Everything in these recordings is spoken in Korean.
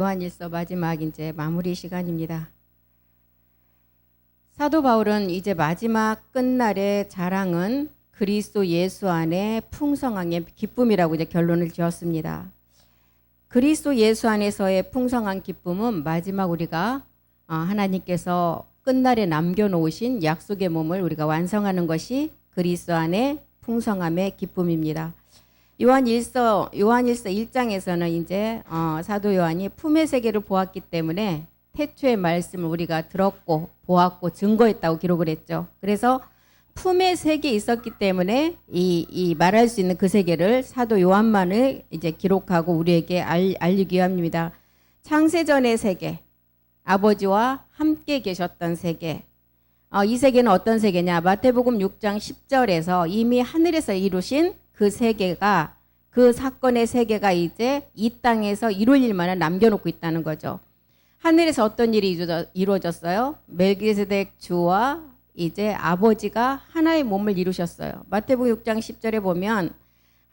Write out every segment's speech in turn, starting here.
요한일서 마지막 이제 마무리 시간입니다. 사도 바울은 이제 마지막 끝날의 자랑은 그리스도 예수 안에 풍성함의 기쁨이라고 이제 결론을 지었습니다. 그리스도 예수 안에서의 풍성한 기쁨은 마지막 우리가 하나님께서 끝날에 남겨놓으신 약속의 몸을 우리가 완성하는 것이 그리스도 안에 풍성함의 기쁨입니다. 요한일서 1장에서는 이제 사도 요한이 품의 세계를 보았기 때문에 태초의 말씀을 우리가 들었고 보았고 증거했다고 기록을 했죠. 그래서 품의 세계에 있었기 때문에 이 말할 수 있는 그 세계를 사도 요한만을 이제 기록하고 우리에게 알리기 위함입니다. 창세전의 세계, 아버지와 함께 계셨던 세계. 이 세계는 어떤 세계냐? 마태복음 6장 10절에서 이미 하늘에서 이루신 그 세계가, 그 사건의 세계가 이제 이 땅에서 이룰 일만을 남겨놓고 있다는 거죠. 하늘에서 어떤 일이 이루어졌어요? 멜기세덱 주와 이제 아버지가 하나의 몸을 이루셨어요. 마태복음 6장 10절에 보면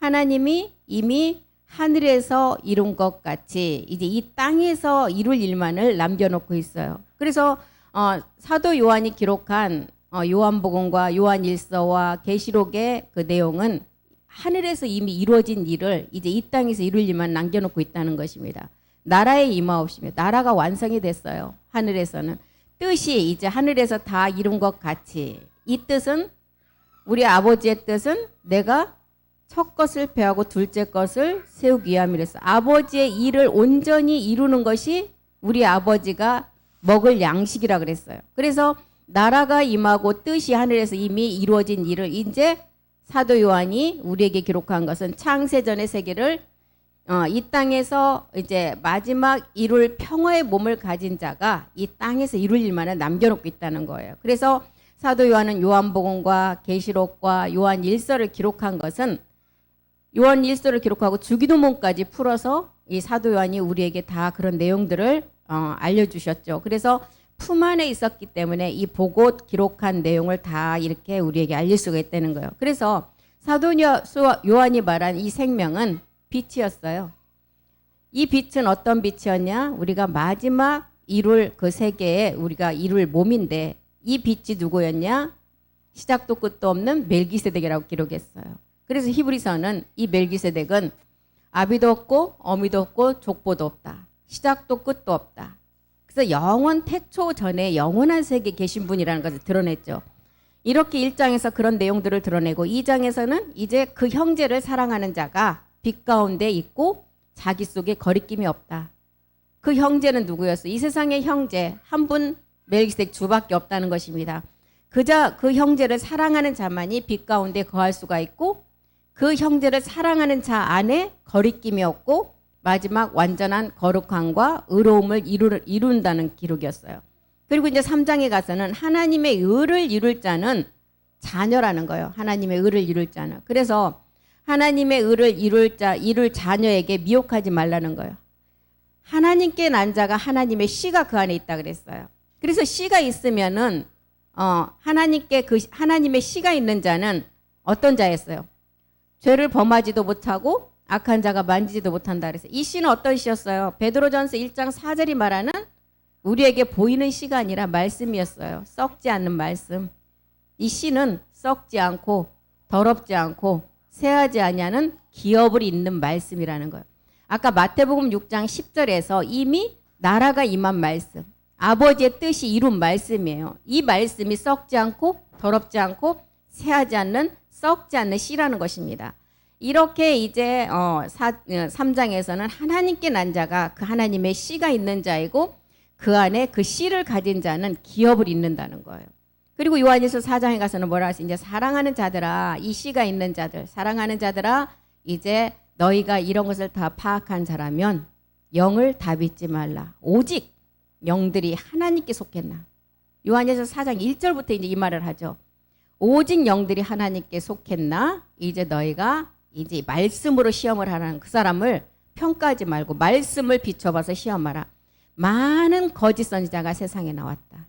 하나님이 이미 하늘에서 이룬 것 같이 이제 이 땅에서 이룰 일만을 남겨놓고 있어요. 그래서 사도 요한이 기록한 요한복음과 요한일서와 계시록의 그 내용은 하늘에서 이미 이루어진 일을 이제 이 땅에서 이룰 일만 남겨놓고 있다는 것입니다. 나라의 임하옵시며 나라가 완성이 됐어요. 하늘에서는 뜻이 이제 하늘에서 다 이룬 것 같이, 이 뜻은 우리 아버지의 뜻은 내가 첫 것을 폐하고 둘째 것을 세우기 위함이랬어. 아버지의 일을 온전히 이루는 것이 우리 아버지가 먹을 양식이라 그랬어요. 그래서 나라가 임하고 뜻이 하늘에서 이미 이루어진 일을 이제 사도 요한이 우리에게 기록한 것은 창세전의 세계를 이 땅에서 이제 마지막 이룰 평화의 몸을 가진 자가 이 땅에서 이룰 일만을 남겨놓고 있다는 거예요. 그래서 사도 요한은 요한복음과 계시록과 요한일서를 기록한 것은 요한일서를 기록하고 주기도문까지 풀어서 이 사도 요한이 우리에게 다 그런 내용들을 알려주셨죠. 그래서 품 안에 있었기 때문에 이 보고 기록한 내용을 다 이렇게 우리에게 알릴 수가 있다는 거예요. 그래서 사도 요한이 말한 이 생명은 빛이었어요. 이 빛은 어떤 빛이었냐? 우리가 마지막 이룰 그 세계에 우리가 이룰 몸인데 이 빛이 누구였냐? 시작도 끝도 없는 멜기세덱이라고 기록했어요. 그래서 히브리서는 이 멜기세덱은 아비도 없고 어미도 없고 족보도 없다. 시작도 끝도 없다. 그래서 영원 태초 전에 영원한 세계에 계신 분이라는 것을 드러냈죠. 이렇게 1장에서 그런 내용들을 드러내고 2장에서는 이제 그 형제를 사랑하는 자가 빛 가운데 있고 자기 속에 거리낌이 없다. 그 형제는 누구였어? 이 세상의 형제 한 분 멜기세덱 주밖에 없다는 것입니다. 그 형제를 사랑하는 자만이 빛 가운데 거할 수가 있고 그 형제를 사랑하는 자 안에 거리낌이 없고 마지막 완전한 거룩함과 의로움을 이룬다는 기록이었어요. 그리고 이제 3장에 가서는 하나님의 의를 이룰 자는 자녀라는 거예요. 하나님의 의를 이룰 자는. 그래서 하나님의 의를 이룰 자녀에게 미혹하지 말라는 거예요. 하나님께 난 자가 하나님의 씨가 그 안에 있다 그랬어요. 그래서 씨가 있으면은 하나님의 씨가 있는 자는 어떤 자였어요? 죄를 범하지도 못하고 악한 자가 만지지도 못한다 그래서 이 씨는 어떤 씨였어요? 베드로전서 1장 4절이 말하는 우리에게 보이는 씨가 아니라 말씀이었어요. 썩지 않는 말씀. 이 씨는 썩지 않고 더럽지 않고 새하지 아니하는 기업을 잇는 말씀이라는 거예요. 아까 마태복음 6장 10절에서 이미 나라가 임한 말씀, 아버지의 뜻이 이룬 말씀이에요. 이 말씀이 썩지 않고 더럽지 않고 새하지 않는 썩지 않는 씨라는 것입니다. 이렇게 이제 3장에서는 하나님께 난 자가 그 하나님의 씨가 있는 자이고 그 안에 그 씨를 가진 자는 기업을 잇는다는 거예요. 그리고 요한일서 4장에 가서는 뭐라 하지? 이제 사랑하는 자들아, 이 씨가 있는 자들, 사랑하는 자들아, 이제 너희가 이런 것을 다 파악한 자라면 영을 다 믿지 말라. 오직 영들이 하나님께 속했나. 요한일서 4장 1절부터 이제 이 말을 하죠. 오직 영들이 하나님께 속했나. 이제 너희가 이제 말씀으로 시험을 하라는 그 사람을 평가하지 말고 말씀을 비춰봐서 시험하라. 많은 거짓 선지자가 세상에 나왔다.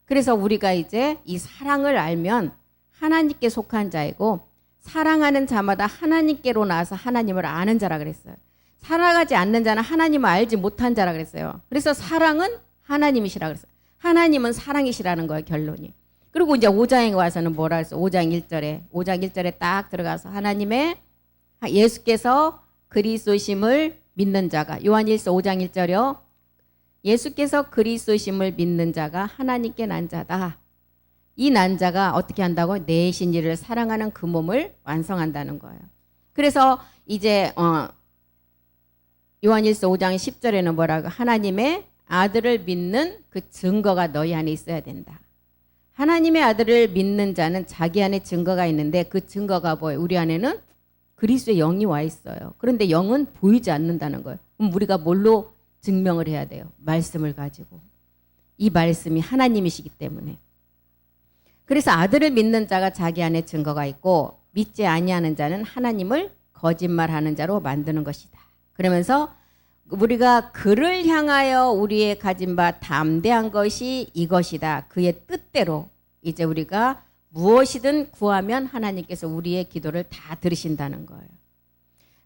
그래서 우리가 이제 이 사랑을 알면 하나님께 속한 자이고 사랑하는 자마다 하나님께로 나와서 하나님을 아는 자라 그랬어요. 살아가지 않는 자는 하나님을 알지 못한 자라 그랬어요. 그래서 사랑은 하나님이시라 그랬어요. 하나님은 사랑이시라는 거예요, 결론이. 그리고 이제 5장에 와서는 뭐라 했어? 5장 1절에 딱 들어가서 하나님의 예수께서 그리스도심을 믿는 자가, 요한일서 5장 1절이요. 예수께서 그리스도심을 믿는 자가 하나님께 난 자다. 이 난 자가 어떻게 한다고? 내 신이를 사랑하는 그 몸을 완성한다는 거예요. 그래서 이제 요한일서 5장 10절에는 뭐라고? 하나님의 아들을 믿는 그 증거가 너희 안에 있어야 된다. 하나님의 아들을 믿는 자는 자기 안에 증거가 있는데 그 증거가 뭐예요? 우리 안에는 그리스도의 영이 와 있어요. 그런데 영은 보이지 않는다는 거예요. 그럼 우리가 뭘로 증명을 해야 돼요? 말씀을 가지고. 이 말씀이 하나님이시기 때문에. 그래서 아들을 믿는 자가 자기 안에 증거가 있고 믿지 아니하는 자는 하나님을 거짓말하는 자로 만드는 것이다. 그러면서 우리가 그를 향하여 우리의 가진 바 담대한 것이 이것이다. 그의 뜻대로 이제 우리가 무엇이든 구하면 하나님께서 우리의 기도를 다 들으신다는 거예요.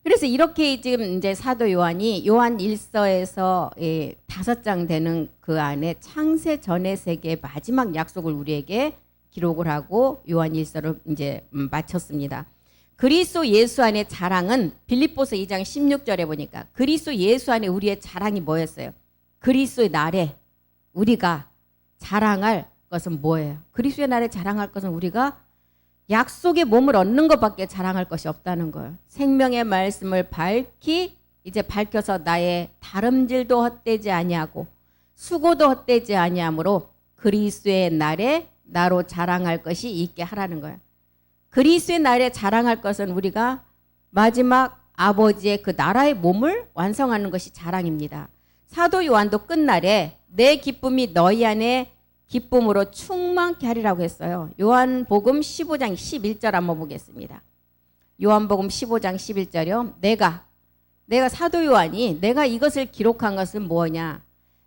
그래서 이렇게 지금 이제 사도 요한이 요한 1서에서 5장 되는 그 안에 창세 전의 세계의 마지막 약속을 우리에게 기록을 하고 요한 1서를 이제 마쳤습니다. 그리스도 예수 안의 자랑은 빌립보서 2장 16절에 보니까 그리스도 예수 안에 우리의 자랑이 뭐였어요? 그리스도의 날에 우리가 자랑할 것은 뭐예요? 그리스도의 날에 자랑할 것은 우리가 약속의 몸을 얻는 것밖에 자랑할 것이 없다는 거예요. 생명의 말씀을 이제 밝혀서 나의 다름질도 헛되지 아니하고 수고도 헛되지 아니하므로 그리스도의 날에 나로 자랑할 것이 있게 하라는 거예요. 그리스도의 날에 자랑할 것은 우리가 마지막 아버지의 그 나라의 몸을 완성하는 것이 자랑입니다. 사도 요한도 끝날에 내 기쁨이 너희 안에 기쁨으로 충만케 하리라고 했어요. 요한복음 15장 11절 한번 보겠습니다. 요한복음 15장 11절이요. 내가 사도 요한이 내가 이것을 기록한 것은 뭐냐?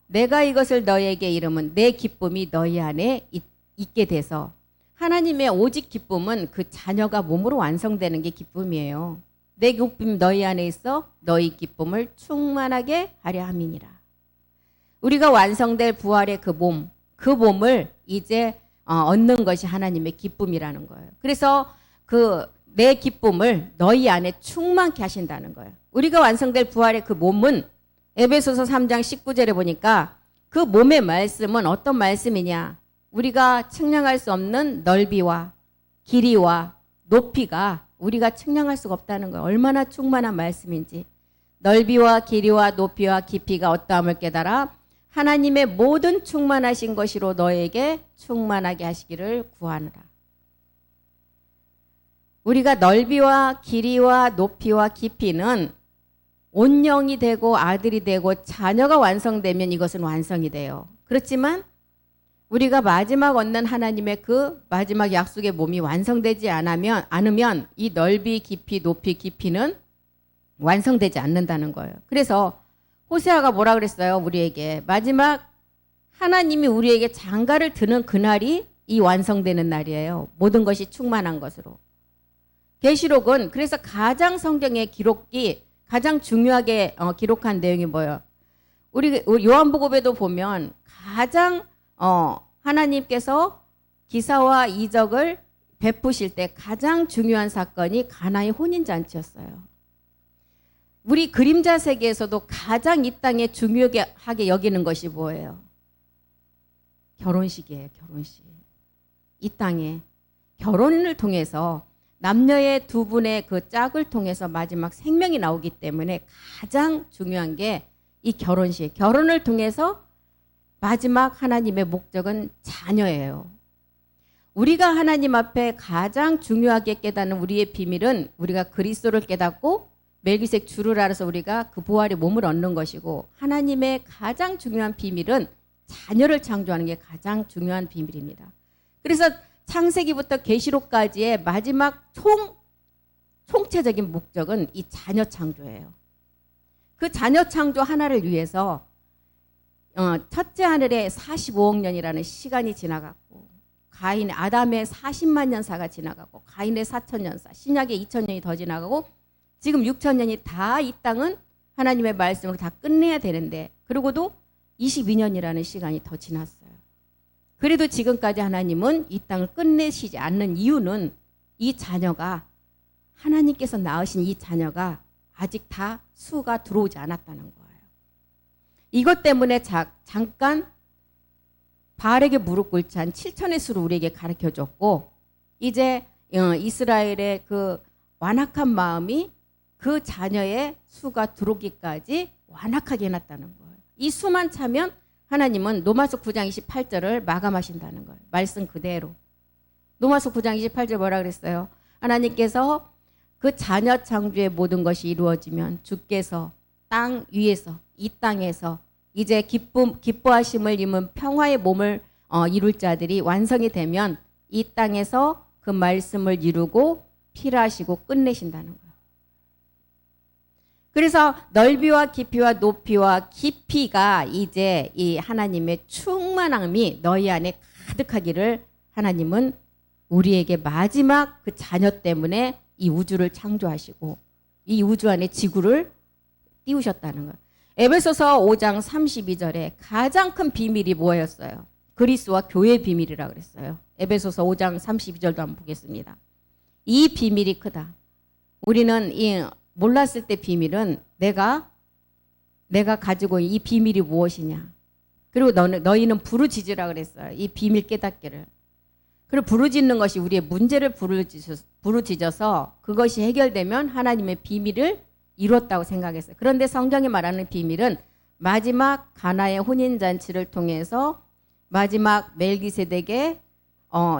내가 이것을 너희에게 이름은 내 기쁨이 너희 안에 있게 돼서 하나님의 오직 기쁨은 그 자녀가 몸으로 완성되는 게 기쁨이에요. 내 기쁨이 너희 안에 있어 너희 기쁨을 충만하게 하려 함이니라. 우리가 완성될 부활의 그 몸을 이제 얻는 것이 하나님의 기쁨이라는 거예요. 그래서 그 내 기쁨을 너희 안에 충만케 하신다는 거예요. 우리가 완성될 부활의 그 몸은 에베소서 3장 19절에 보니까 그 몸의 말씀은 어떤 말씀이냐? 우리가 측량할 수 없는 넓이와 길이와 높이가 우리가 측량할 수가 없다는 거예요. 얼마나 충만한 말씀인지. 넓이와 길이와 높이와 깊이가 어떠함을 깨달아 하나님의 모든 충만하신 것으로 너에게 충만하게 하시기를 구하노라. 우리가 넓이와 길이와 높이와 깊이는 온영이 되고 아들이 되고 자녀가 완성되면 이것은 완성이 돼요. 그렇지만 우리가 마지막 얻는 하나님의 그 마지막 약속의 몸이 완성되지 않으면 이 넓이, 깊이, 높이, 깊이는 완성되지 않는다는 거예요. 그래서 호세아가 뭐라 그랬어요? 우리에게 마지막 하나님이 우리에게 장가를 드는 그날이 이 완성되는 날이에요. 모든 것이 충만한 것으로. 계시록은 그래서 가장 성경의 기록이 가장 중요하게 기록한 내용이 뭐예요? 우리 요한복음에도 보면 가장 하나님께서 기사와 이적을 베푸실 때 가장 중요한 사건이 가나의 혼인잔치였어요. 우리 그림자 세계에서도 가장 이 땅에 중요하게 여기는 것이 뭐예요? 결혼식이에요. 결혼식. 이 땅에 결혼을 통해서 남녀의 두 분의 그 짝을 통해서 마지막 생명이 나오기 때문에 가장 중요한 게 이 결혼식. 결혼을 통해서 마지막 하나님의 목적은 자녀예요. 우리가 하나님 앞에 가장 중요하게 깨닫는 우리의 비밀은 우리가 그리스도를 깨닫고 멜기세덱 주를 알아서 우리가 그 부활의 몸을 얻는 것이고, 하나님의 가장 중요한 비밀은 자녀를 창조하는 게 가장 중요한 비밀입니다. 그래서 창세기부터 계시록까지의 마지막 총체적인 목적은 이 자녀 창조예요. 그 자녀 창조 하나를 위해서 첫째 하늘에 45억 년이라는 시간이 지나갔고, 아담의 40만 년사가 지나가고, 가인의 4,000년사, 신약의 2,000년이 더 지나가고, 지금 6,000년이 다 이 땅은 하나님의 말씀으로 다 끝내야 되는데, 그리고도 22년이라는 시간이 더 지났어요. 그래도 지금까지 하나님은 이 땅을 끝내시지 않는 이유는 이 자녀가, 하나님께서 낳으신 이 자녀가 아직 다 수가 들어오지 않았다는 거예요. 이것 때문에 잠깐 바알에게 무릎 꿇지 한 7천의 수를 우리에게 가르쳐줬고, 이제 이스라엘의 그 완악한 마음이 그 자녀의 수가 들어오기까지 완악하게 해놨다는 거예요. 이 수만 차면 하나님은 로마서 9장 28절을 마감하신다는 거예요. 말씀 그대로. 로마서 9장 28절 뭐라 그랬어요? 하나님께서 그 자녀 창조의 모든 것이 이루어지면 주께서 땅 위에서, 이 땅에서 이제 기뻐하심을 입은 평화의 몸을 이룰 자들이 완성이 되면 이 땅에서 그 말씀을 이루고 필요하시고 끝내신다는 거예요. 그래서 넓이와 깊이와 높이와 깊이가 이제 이 하나님의 충만함이 너희 안에 가득하기를 하나님은 우리에게 마지막 그 자녀 때문에 이 우주를 창조하시고 이 우주 안에 지구를 띄우셨다는 거예요. 에베소서 5장 32절에 가장 큰 비밀이 뭐였어요? 그리스도와 교회의 비밀이라고 그랬어요. 에베소서 5장 32절도 한번 보겠습니다. 이 비밀이 크다. 우리는 몰랐을 때 비밀은 내가 가지고 이 비밀이 무엇이냐. 그리고 너희는 부르짖으라 그랬어요. 이 비밀 깨닫기를. 그리고 부르짖는 것이 우리의 문제를 부르짖어서 그것이 해결되면 하나님의 비밀을 이뤘다고 생각했어요. 그런데 성경이 말하는 비밀은 마지막 가나의 혼인잔치를 통해서 마지막 멜기세덱의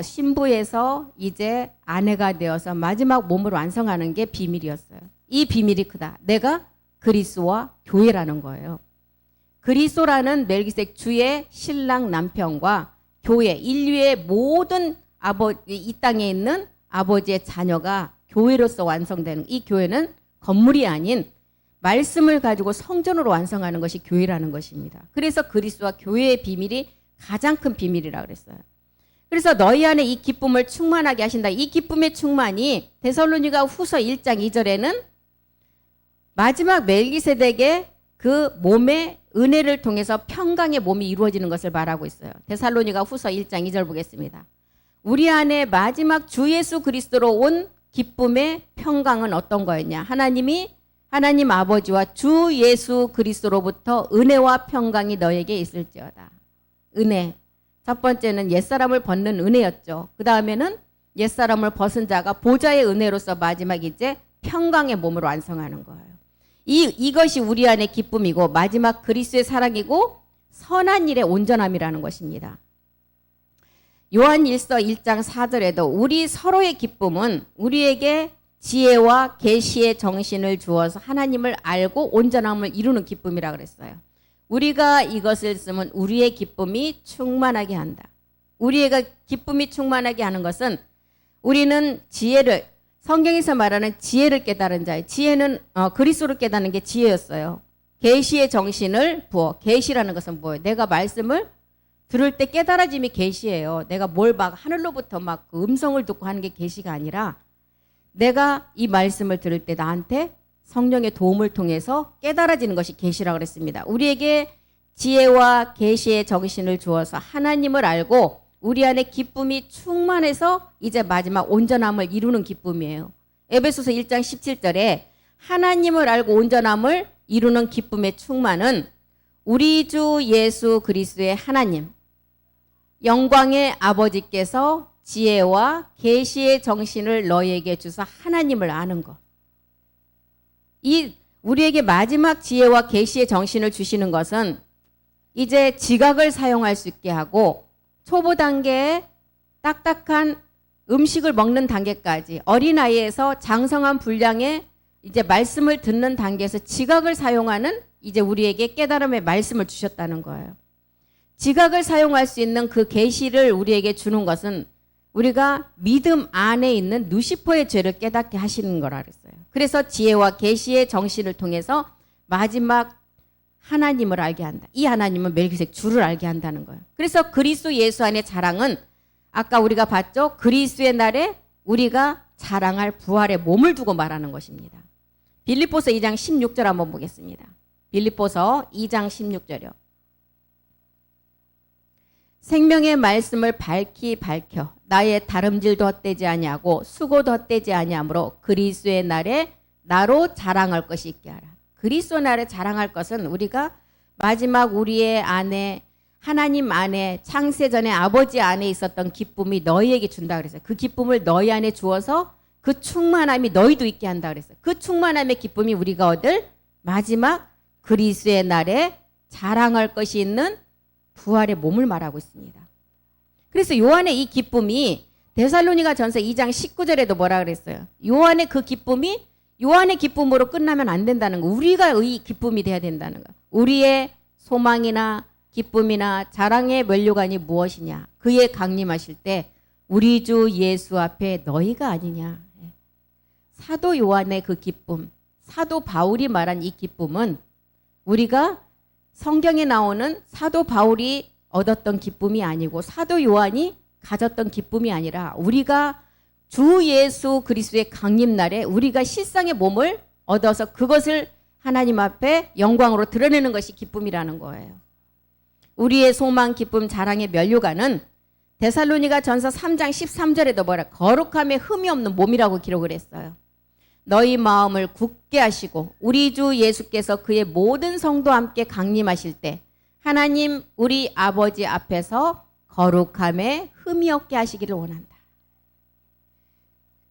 신부에서 이제 아내가 되어서 마지막 몸을 완성하는 게 비밀이었어요. 이 비밀이 크다. 내가 그리스도와 교회라는 거예요. 그리스도라는 멜기세덱 주의 신랑 남편과 교회, 인류의 모든 이 땅에 있는 아버지의 자녀가 교회로서 완성되는, 이 교회는 건물이 아닌 말씀을 가지고 성전으로 완성하는 것이 교회라는 것입니다. 그래서 그리스도와 교회의 비밀이 가장 큰 비밀이라고 그랬어요. 그래서 너희 안에 이 기쁨을 충만하게 하신다. 이 기쁨의 충만이 데살로니가 후서 1장 2절에는 마지막 멜기세덱의 그 몸의 은혜를 통해서 평강의 몸이 이루어지는 것을 말하고 있어요. 데살로니가 후서 1장 2절 보겠습니다. 우리 안에 마지막 주 예수 그리스도로 온 기쁨의 평강은 어떤 거였냐? 하나님 아버지와 주 예수 그리스도로부터 은혜와 평강이 너에게 있을지어다. 은혜. 첫 번째는 옛사람을 벗는 은혜였죠. 그 다음에는 옛사람을 벗은 자가 보좌의 은혜로서 마지막 이제 평강의 몸으로 완성하는 거예요. 이것이 우리 안의 기쁨이고 마지막 그리스도의 사랑이고 선한 일의 온전함이라는 것입니다. 요한일서 1장 4절에도 우리 서로의 기쁨은 우리에게 지혜와 계시의 정신을 주어서 하나님을 알고 온전함을 이루는 기쁨이라고 그랬어요. 우리가 이것을 쓰면 우리의 기쁨이 충만하게 한다. 우리의 기쁨이 충만하게 하는 것은 우리는 지혜를, 성경에서 말하는 지혜를 깨달은 자예요. 지혜는 그리스도를 깨닫는 게 지혜였어요. 계시의 정신을 부어. 계시라는 것은 뭐예요? 내가 말씀을 들을 때 깨달아짐이 계시예요. 내가 뭘 막 하늘로부터 막 그 음성을 듣고 하는 게 계시가 아니라 내가 이 말씀을 들을 때 나한테 성령의 도움을 통해서 깨달아지는 것이 계시라고 그랬습니다. 우리에게 지혜와 계시의 정신을 주어서 하나님을 알고 우리 안에 기쁨이 충만해서 이제 마지막 온전함을 이루는 기쁨이에요. 에베소서 1장 17절에 하나님을 알고 온전함을 이루는 기쁨의 충만은 우리 주 예수 그리스도의 하나님, 영광의 아버지께서 지혜와 계시의 정신을 너희에게 주사 하나님을 아는 것. 이 우리에게 마지막 지혜와 계시의 정신을 주시는 것은 이제 지각을 사용할 수 있게 하고 초보 단계에 딱딱한 음식을 먹는 단계까지 어린아이에서 장성한 분량의 이제 말씀을 듣는 단계에서 지각을 사용하는 이제 우리에게 깨달음의 말씀을 주셨다는 거예요. 지각을 사용할 수 있는 그 계시를 우리에게 주는 것은 우리가 믿음 안에 있는 루시퍼의 죄를 깨닫게 하시는 거라 그랬어요. 그래서 지혜와 계시의 정신을 통해서 마지막 하나님을 알게 한다. 이 하나님은 멜기세덱 주를 알게 한다는 거예요. 그래서 그리스도 예수 안의 자랑은 아까 우리가 봤죠. 그리스도의 날에 우리가 자랑할 부활의 몸을 두고 말하는 것입니다. 빌립보서 2장 16절 한번 보겠습니다. 빌립보서 2장 16절이요. 생명의 말씀을 밝히 밝혀 나의 다름질도 헛되지 아니하고 수고도 헛되지 아니하므로 그리스도의 날에 나로 자랑할 것이 있게 하라. 그리스도 날에 자랑할 것은 우리가 마지막 우리의 안에 하나님 안에 창세전에 아버지 안에 있었던 기쁨이 너희에게 준다 그랬어요. 그 기쁨을 너희 안에 주어서 그 충만함이 너희도 있게 한다 그랬어요. 그 충만함의 기쁨이 우리가 얻을 마지막 그리스도의 날에 자랑할 것이 있는 부활의 몸을 말하고 있습니다. 그래서 요한의 이 기쁨이 데살로니가 전서 2장 19절에도 뭐라 그랬어요? 요한의 그 기쁨이 요한의 기쁨으로 끝나면 안 된다는 거. 우리가 이 기쁨이 돼야 된다는 거. 우리의 소망이나 기쁨이나 자랑의 면류관이 무엇이냐? 그의 강림하실 때 우리 주 예수 앞에 너희가 아니냐? 사도 요한의 그 기쁨, 사도 바울이 말한 이 기쁨은 우리가 성경에 나오는 사도 바울이 얻었던 기쁨이 아니고 사도 요한이 가졌던 기쁨이 아니라 우리가 주 예수 그리스도의 강림날에 우리가 실상의 몸을 얻어서 그것을 하나님 앞에 영광으로 드러내는 것이 기쁨이라는 거예요. 우리의 소망, 기쁨, 자랑의 면류관은 데살로니가 전서 3장 13절에도 뭐라 거룩함에 흠이 없는 몸이라고 기록을 했어요. 너희 마음을 굳게 하시고 우리 주 예수께서 그의 모든 성도와 함께 강림하실 때 하나님 우리 아버지 앞에서 거룩함에 흠이 없게 하시기를 원한다.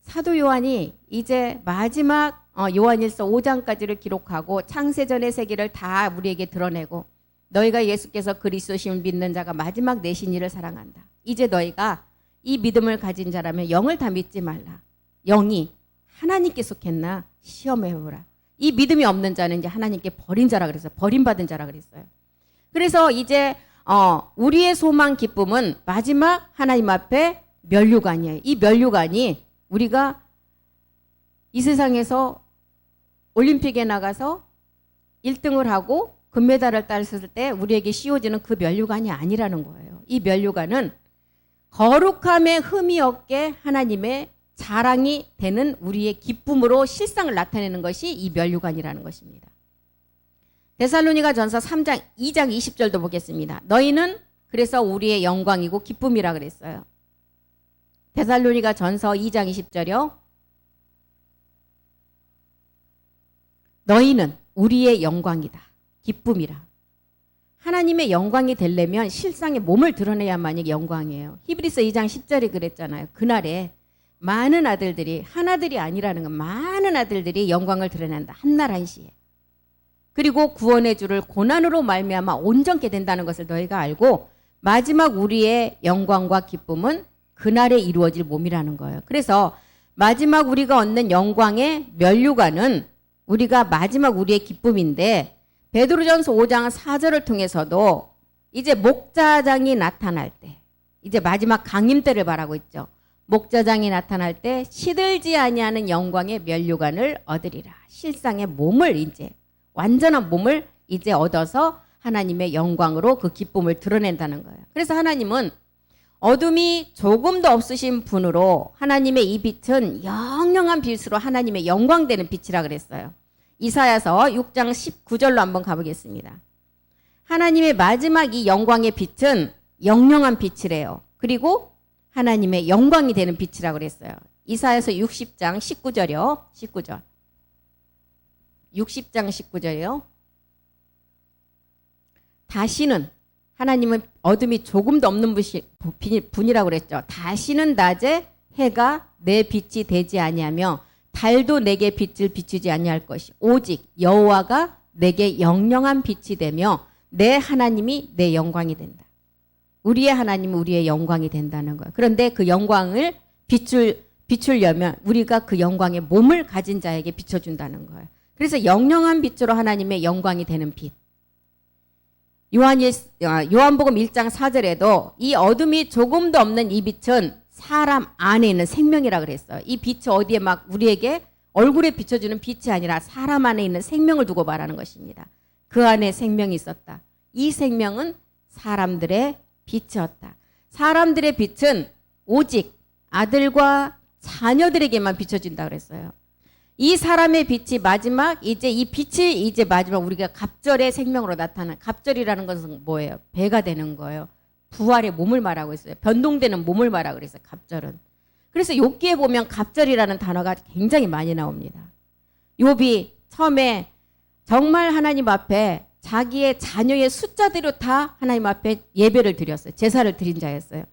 사도 요한이 이제 마지막 요한일서 5장까지를 기록하고 창세전의 세계를 다 우리에게 드러내고 너희가 예수께서 그리스도심을 믿는 자가 마지막 내신 이를 사랑한다. 이제 너희가 이 믿음을 가진 자라면 영을 다 믿지 말라. 영이 하나님께 속했나 시험해보라. 이 믿음이 없는 자는 이제 하나님께 버린 자라 그랬어요. 버림받은 자라 그랬어요. 그래서 이제 우리의 소망 기쁨은 마지막 하나님 앞에 면류관이에요. 이 면류관이 우리가 이 세상에서 올림픽에 나가서 1등을 하고 금메달을 땄을 때 우리에게 씌워지는 그 면류관이 아니라는 거예요. 이 면류관은 거룩함에 흠이 없게 하나님의 자랑이 되는 우리의 기쁨으로 실상을 나타내는 것이 이 면류관이라는 것입니다. 데살로니가 전서 3장 2장 20절도 보겠습니다. 너희는 그래서 우리의 영광이고 기쁨이라 그랬어요. 데살로니가 전서 2장 20절이요. 너희는 우리의 영광이다. 기쁨이라. 하나님의 영광이 되려면 실상의 몸을 드러내야만이 영광이에요. 히브리서 2장 10절에 그랬잖아요. 그날에 많은 아들들이 하나들이 아니라는 건 많은 아들들이 영광을 드러낸다. 한날 한시에. 그리고 구원의 주를 고난으로 말미암아 온전케 된다는 것을 너희가 알고 마지막 우리의 영광과 기쁨은 그날에 이루어질 몸이라는 거예요. 그래서 마지막 우리가 얻는 영광의 면류관은 우리가 마지막 우리의 기쁨인데 베드로전서 5장 4절을 통해서도 이제 목자장이 나타날 때 이제 마지막 강림 때를 말하고 있죠. 목자장이 나타날 때 시들지 아니하는 영광의 면류관을 얻으리라. 실상의 몸을 이제 완전한 몸을 이제 얻어서 하나님의 영광으로 그 기쁨을 드러낸다는 거예요. 그래서 하나님은 어둠이 조금도 없으신 분으로 하나님의 이 빛은 영영한 빛으로 하나님의 영광되는 빛이라 그랬어요. 이사야서 6장 19절로 한번 가보겠습니다. 하나님의 마지막 이 영광의 빛은 영영한 빛이래요. 그리고 하나님의 영광이 되는 빛이라고 그랬어요. 이사야서 60장 19절이요. 19절. 60장 19절이요. 다시는 하나님은 어둠이 조금도 없는 분이라고 그랬죠. 다시는 낮에 해가 내 빛이 되지 아니하며 달도 내게 빛을 비추지 아니할 것이 오직 여호와가 내게 영영한 빛이 되며 내 하나님이 내 영광이 된다. 우리의 하나님은 우리의 영광이 된다는 거예요. 그런데 그 영광을 비추려면 우리가 그 영광의 몸을 가진 자에게 비춰준다는 거예요. 그래서 영영한 빛으로 하나님의 영광이 되는 빛. 요한복음 1장 4절에도 이 어둠이 조금도 없는 이 빛은 사람 안에 있는 생명이라 그랬어요. 이 빛이 어디에 막 우리에게 얼굴에 비춰주는 빛이 아니라 사람 안에 있는 생명을 두고 말하는 것입니다. 그 안에 생명이 있었다. 이 생명은 사람들의 빛이었다. 사람들의 빛은 오직 아들과 자녀들에게만 비춰진다 그랬어요. 이 사람의 빛이 마지막 이제 이 빛이 이제 마지막 우리가 갑절의 생명으로 나타나는 갑절이라는 것은 뭐예요? 배가 되는 거예요. 부활의 몸을 말하고 있어요. 변동되는 몸을 말하고 그랬어요. 갑절은. 그래서 욥기에 보면 갑절이라는 단어가 굉장히 많이 나옵니다. 욥이 처음에 정말 하나님 앞에 자기의 자녀의 숫자대로 다 하나님 앞에 예배를 드렸어요. 제사를 드린 자였어요.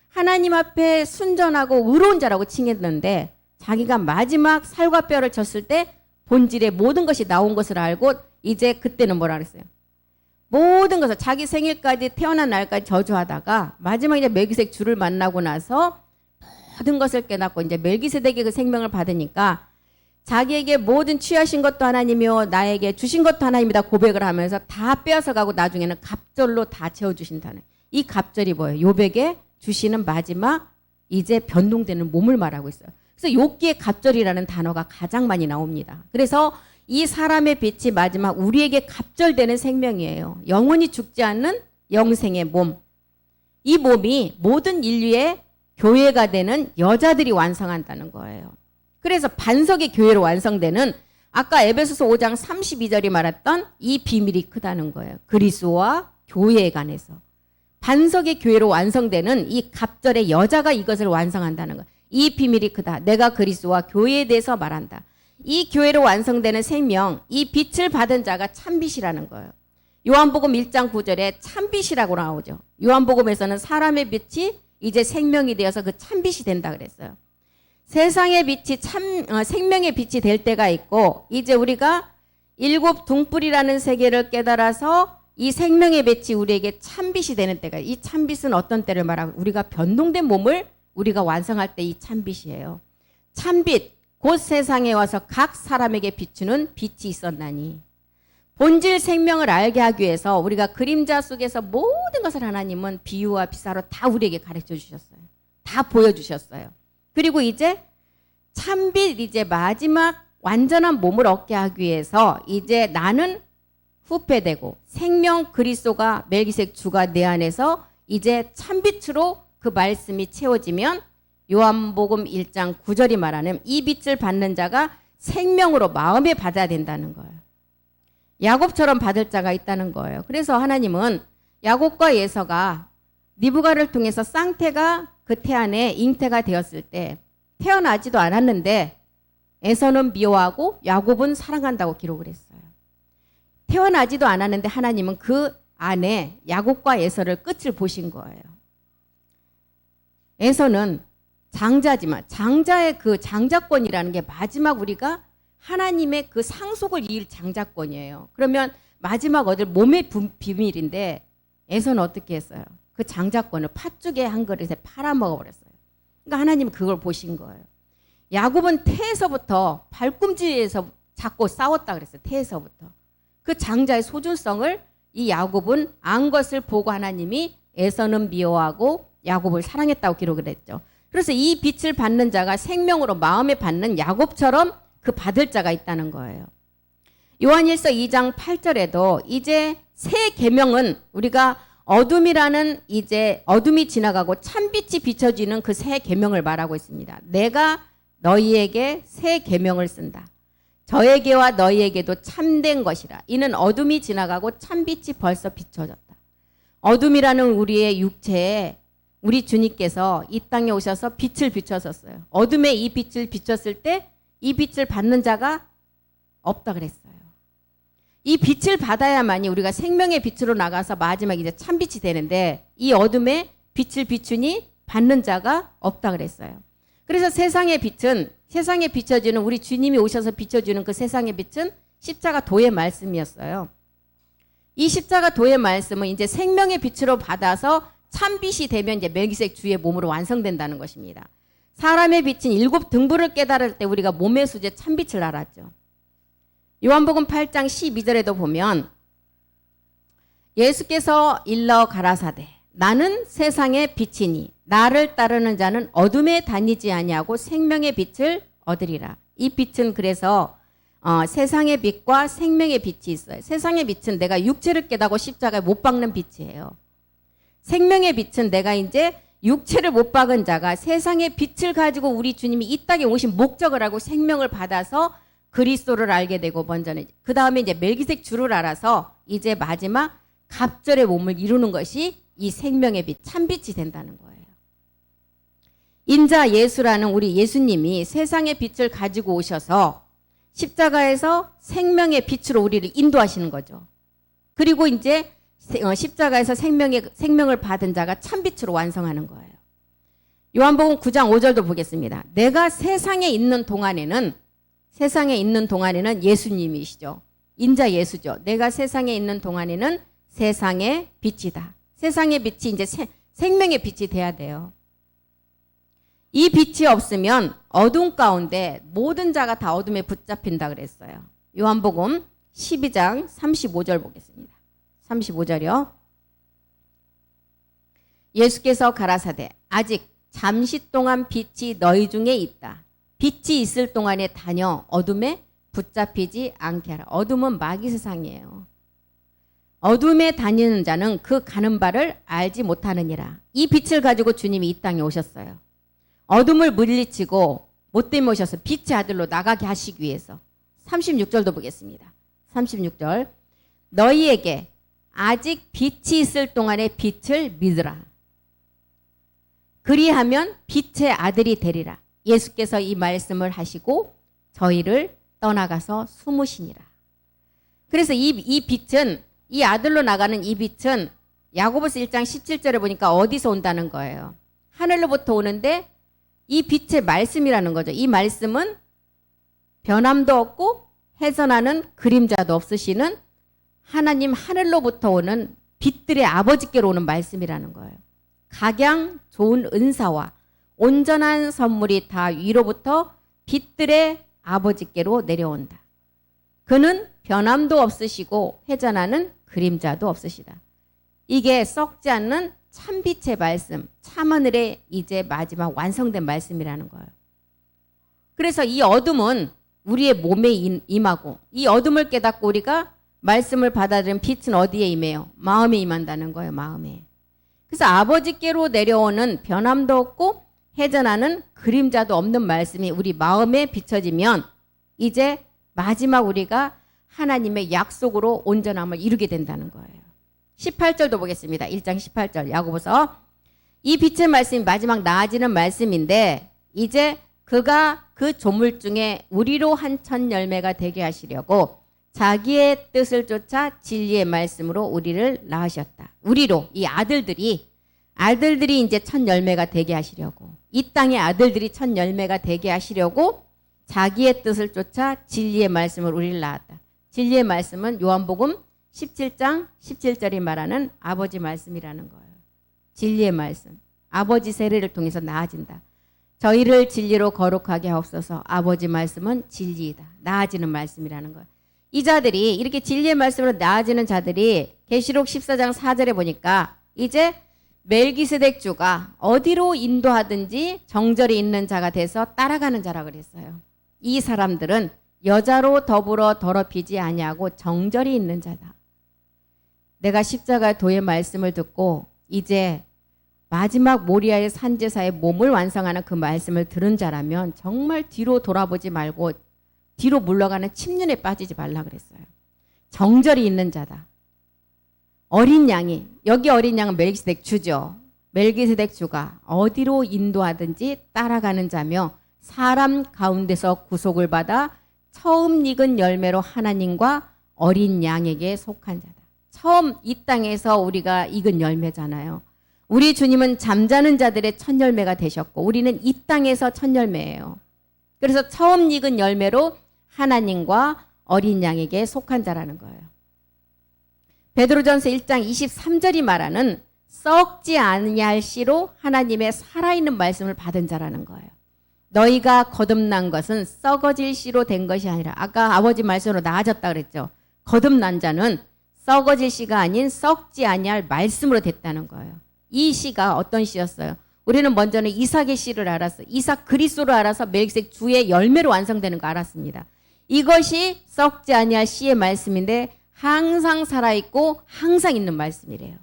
하나님 앞에 순전하고 의로운 자라고 칭했는데 자기가 마지막 살과 뼈를 쳤을 때 본질의 모든 것이 나온 것을 알고 이제 그때는 뭐라 그랬어요? 모든 것을 자기 생일까지 태어난 날까지 저주하다가 마지막 이제 멜기세덱 주를 만나고 나서 모든 것을 깨닫고 이제 멜기세덱의 그 생명을 받으니까 자기에게 모든 취하신 것도 하나님이요 나에게 주신 것도 하나님이다 고백을 하면서 다 빼앗아 가고 나중에는 갑절로 다 채워주신다는 이 갑절이 뭐예요? 욥에게 주시는 마지막 이제 변동되는 몸을 말하고 있어요. 그래서 욥기의 갑절이라는 단어가 가장 많이 나옵니다. 그래서 이 사람의 빛이 마지막 우리에게 갑절되는 생명이에요. 영원히 죽지 않는 영생의 몸. 이 몸이 모든 인류의 교회가 되는 여자들이 완성한다는 거예요. 그래서 반석의 교회로 완성되는 아까 에베소서 5장 32절이 말했던 이 비밀이 크다는 거예요. 그리스도와 교회에 관해서. 반석의 교회로 완성되는 이 갑절의 여자가 이것을 완성한다는 거예요. 이 비밀이 크다. 내가 그리스도와 교회에 대해서 말한다. 이 교회로 완성되는 생명, 이 빛을 받은 자가 참빛이라는 거예요. 요한복음 1장 9절에 참빛이라고 나오죠. 요한복음에서는 사람의 빛이 이제 생명이 되어서 그 참빛이 된다 그랬어요. 세상의 빛이 생명의 빛이 될 때가 있고 이제 우리가 일곱 등불이라는 세계를 깨달아서 이 생명의 빛이 우리에게 참빛이 되는 때가 이 참빛은 어떤 때를 말하고 우리가 변동된 몸을 우리가 완성할 때 이 참빛이에요. 참빛 곧 세상에 와서 각 사람에게 비추는 빛이 있었나니 본질 생명을 알게 하기 위해서 우리가 그림자 속에서 모든 것을 하나님은 비유와 비사로 다 우리에게 가르쳐 주셨어요. 다 보여주셨어요. 그리고 이제 참빛 이제 마지막 완전한 몸을 얻게 하기 위해서 이제 나는 후패되고 생명 그리스도가 멜기세덱 주가 내 안에서 이제 참빛으로 그 말씀이 채워지면 요한복음 1장 9절이 말하는 이 빛을 받는 자가 생명으로 마음에 받아야 된다는 거예요. 야곱처럼 받을 자가 있다는 거예요. 그래서 하나님은 야곱과 예서가 리브가를 통해서 쌍태가 그 태안에 잉태가 되었을 때 태어나지도 않았는데 에서는 미워하고 야곱은 사랑한다고 기록을 했어요. 태어나지도 않았는데 하나님은 그 안에 야곱과 에서를 끝을 보신 거예요. 에서는 장자지만 장자의 그 장자권이라는 게 마지막 우리가 하나님의 그 상속을 이을 장자권이에요. 그러면 마지막 얻을 몸의 비밀인데 에서는 어떻게 했어요? 그 장자권을 팥죽에 한 그릇에 팔아먹어버렸어요. 그러니까 하나님은 그걸 보신 거예요. 야곱은 태에서부터 발꿈치에서 잡고 싸웠다 그랬어요. 태에서부터. 그 장자의 소중성을 이 야곱은 안 것을 보고 하나님이 에서는 미워하고 야곱을 사랑했다고 기록을 했죠. 그래서 이 빛을 받는 자가 생명으로 마음에 받는 야곱처럼 그 받을 자가 있다는 거예요. 요한일서 2장 8절에도 이제 새 계명은 우리가 어둠이라는 이제 어둠이 지나가고 참빛이 비춰지는 그 새 계명을 말하고 있습니다. 내가 너희에게 새 계명을 쓴다. 저에게와 너희에게도 참된 것이라. 이는 어둠이 지나가고 참빛이 벌써 비춰졌다. 어둠이라는 우리의 육체에 우리 주님께서 이 땅에 오셔서 빛을 비춰셨어요. 어둠에 이 빛을 비췄을 때 이 빛을 받는 자가 없다 그랬어요. 이 빛을 받아야만이 우리가 생명의 빛으로 나가서 마지막 이제 참빛이 되는데 이 어둠에 빛을 비추니 받는 자가 없다 그랬어요. 그래서 세상의 빛은 세상에 비춰주는 우리 주님이 오셔서 비춰주는 그 세상의 빛은 십자가 도의 말씀이었어요. 이 십자가 도의 말씀은 이제 생명의 빛으로 받아서 참빛이 되면 이제 멜기세덱 주의 몸으로 완성된다는 것입니다. 사람의 빛은 일곱 등불을 깨달을 때 우리가 몸의 수제 참빛을 알았죠. 요한복음 8장 12절에도 보면 예수께서 일러 가라사대 나는 세상의 빛이니 나를 따르는 자는 어둠에 다니지 아니하고 생명의 빛을 얻으리라. 이 빛은 그래서 세상의 빛과 생명의 빛이 있어요. 세상의 빛은 내가 육체를 깨닫고 십자가에 못 박는 빛이에요. 생명의 빛은 내가 이제 육체를 못 박은 자가 세상의 빛을 가지고 우리 주님이 이 땅에 오신 목적을 하고 생명을 받아서 그리스도를 알게 되고 먼저는 그 다음에 이제 멜기세덱 주를 알아서 이제 마지막 갑절의 몸을 이루는 것이 이 생명의 빛, 참빛이 된다는 거예요. 인자 예수라는 우리 예수님이 세상의 빛을 가지고 오셔서 십자가에서 생명의 빛으로 우리를 인도하시는 거죠. 그리고 이제 십자가에서 생명을 받은 자가 참빛으로 완성하는 거예요. 요한복음 9장 5절도 보겠습니다. 내가 세상에 있는 동안에는 예수님이시죠. 인자 예수죠. 내가 세상에 있는 동안에는 세상의 빛이다. 세상의 빛이 이제 생명의 빛이 돼야 돼요. 이 빛이 없으면 어둠 가운데 모든 자가 다 어둠에 붙잡힌다 그랬어요. 요한복음 12장 35절 보겠습니다. 35절이요. 예수께서 가라사대 아직 잠시 동안 빛이 너희 중에 있다. 빛이 있을 동안에 다녀 어둠에 붙잡히지 않게 하라. 어둠은 마귀 세상이에요. 어둠에 다니는 자는 그 가는 바를 알지 못하느니라. 이 빛을 가지고 주님이 이 땅에 오셨어요. 어둠을 물리치고 못됨 오셔서 빛의 아들로 나가게 하시기 위해서. 36절도 보겠습니다. 36절. 너희에게 아직 빛이 있을 동안에 빛을 믿으라. 그리하면 빛의 아들이 되리라. 예수께서 이 말씀을 하시고 저희를 떠나가서 숨으시니라. 그래서 이 빛은, 이 아들로 나가는 이 빛은 야고보서 1장 17절에 보니까 어디서 온다는 거예요. 하늘로부터 오는데 이 빛의 말씀이라는 거죠. 이 말씀은 변함도 없고 해전하는 그림자도 없으시는 하나님 하늘로부터 오는 빛들의 아버지께로 오는 말씀이라는 거예요. 각양 좋은 은사와 온전한 선물이 다 위로부터 빛들의 아버지께로 내려온다. 그는 변함도 없으시고 회전하는 그림자도 없으시다. 이게 썩지 않는 참빛의 말씀, 참하늘의 이제 마지막 완성된 말씀이라는 거예요. 그래서 이 어둠은 우리의 몸에 임하고 이 어둠을 깨닫고 우리가 말씀을 받아들인 빛은 어디에 임해요? 마음에 임한다는 거예요. 마음에. 그래서 아버지께로 내려오는 변함도 없고 회전하는 그림자도 없는 말씀이 우리 마음에 비춰지면 이제 마지막 우리가 하나님의 약속으로 온전함을 이루게 된다는 거예요. 18절도 보겠습니다. 1장 18절 야고보서. 이 빛의 말씀이 마지막 나아지는 말씀인데 이제 그가 그 조물 중에 우리로 한 천 열매가 되게 하시려고 자기의 뜻을 쫓아 진리의 말씀으로 우리를 낳으셨다. 우리로 이 아들들이 이제 천 열매가 되게 하시려고 이 땅의 아들들이 천 열매가 되게 하시려고 자기의 뜻을 쫓아 진리의 말씀을 우리를 낳았다. 진리의 말씀은 요한복음 17장 17절이 말하는 아버지 말씀이라는 거예요. 진리의 말씀. 아버지 세례를 통해서 나아진다. 저희를 진리로 거룩하게 하옵소서. 아버지 말씀은 진리이다. 나아지는 말씀이라는 거예요. 이 자들이 이렇게 진리의 말씀으로 나아지는 자들이 계시록 14장 4절에 보니까 이제 멜기세덱 주가 어디로 인도하든지 정절이 있는 자가 돼서 따라가는 자라 그랬어요. 이 사람들은 여자로 더불어 더럽히지 아니하고 정절이 있는 자다. 내가 십자가 도의 말씀을 듣고 이제 마지막 모리아의 산제사의 몸을 완성하는 그 말씀을 들은 자라면 정말 뒤로 돌아보지 말고 뒤로 물러가는 침륜에 빠지지 말라 그랬어요. 정절이 있는 자다. 어린 양이, 여기 어린 양은 멜기세덱 주죠. 멜기세덱 주가 어디로 인도하든지 따라가는 자며 사람 가운데서 구속을 받아 처음 익은 열매로 하나님과 어린 양에게 속한 자다. 처음 이 땅에서 우리가 익은 열매잖아요. 우리 주님은 잠자는 자들의 첫 열매가 되셨고 우리는 이 땅에서 첫 열매예요. 그래서 처음 익은 열매로 하나님과 어린 양에게 속한 자라는 거예요. 베드로전서 1장 23절이 말하는 썩지 아니할 씨로 하나님의 살아있는 말씀을 받은 자라는 거예요. 너희가 거듭난 것은 썩어질 씨로 된 것이 아니라 아까 아버지 말씀으로 나아졌다 그랬죠. 거듭난 자는 썩어질 씨가 아닌 썩지 아니할 말씀으로 됐다는 거예요. 이 씨가 어떤 씨였어요? 우리는 먼저는 이삭의 씨를 알았어요. 이삭 그리스도를 알아서 멜기세덱 주의 열매로 완성되는 거 알았습니다. 이것이 썩지 아니할 씨의 말씀인데 항상 살아있고 항상 있는 말씀이래요.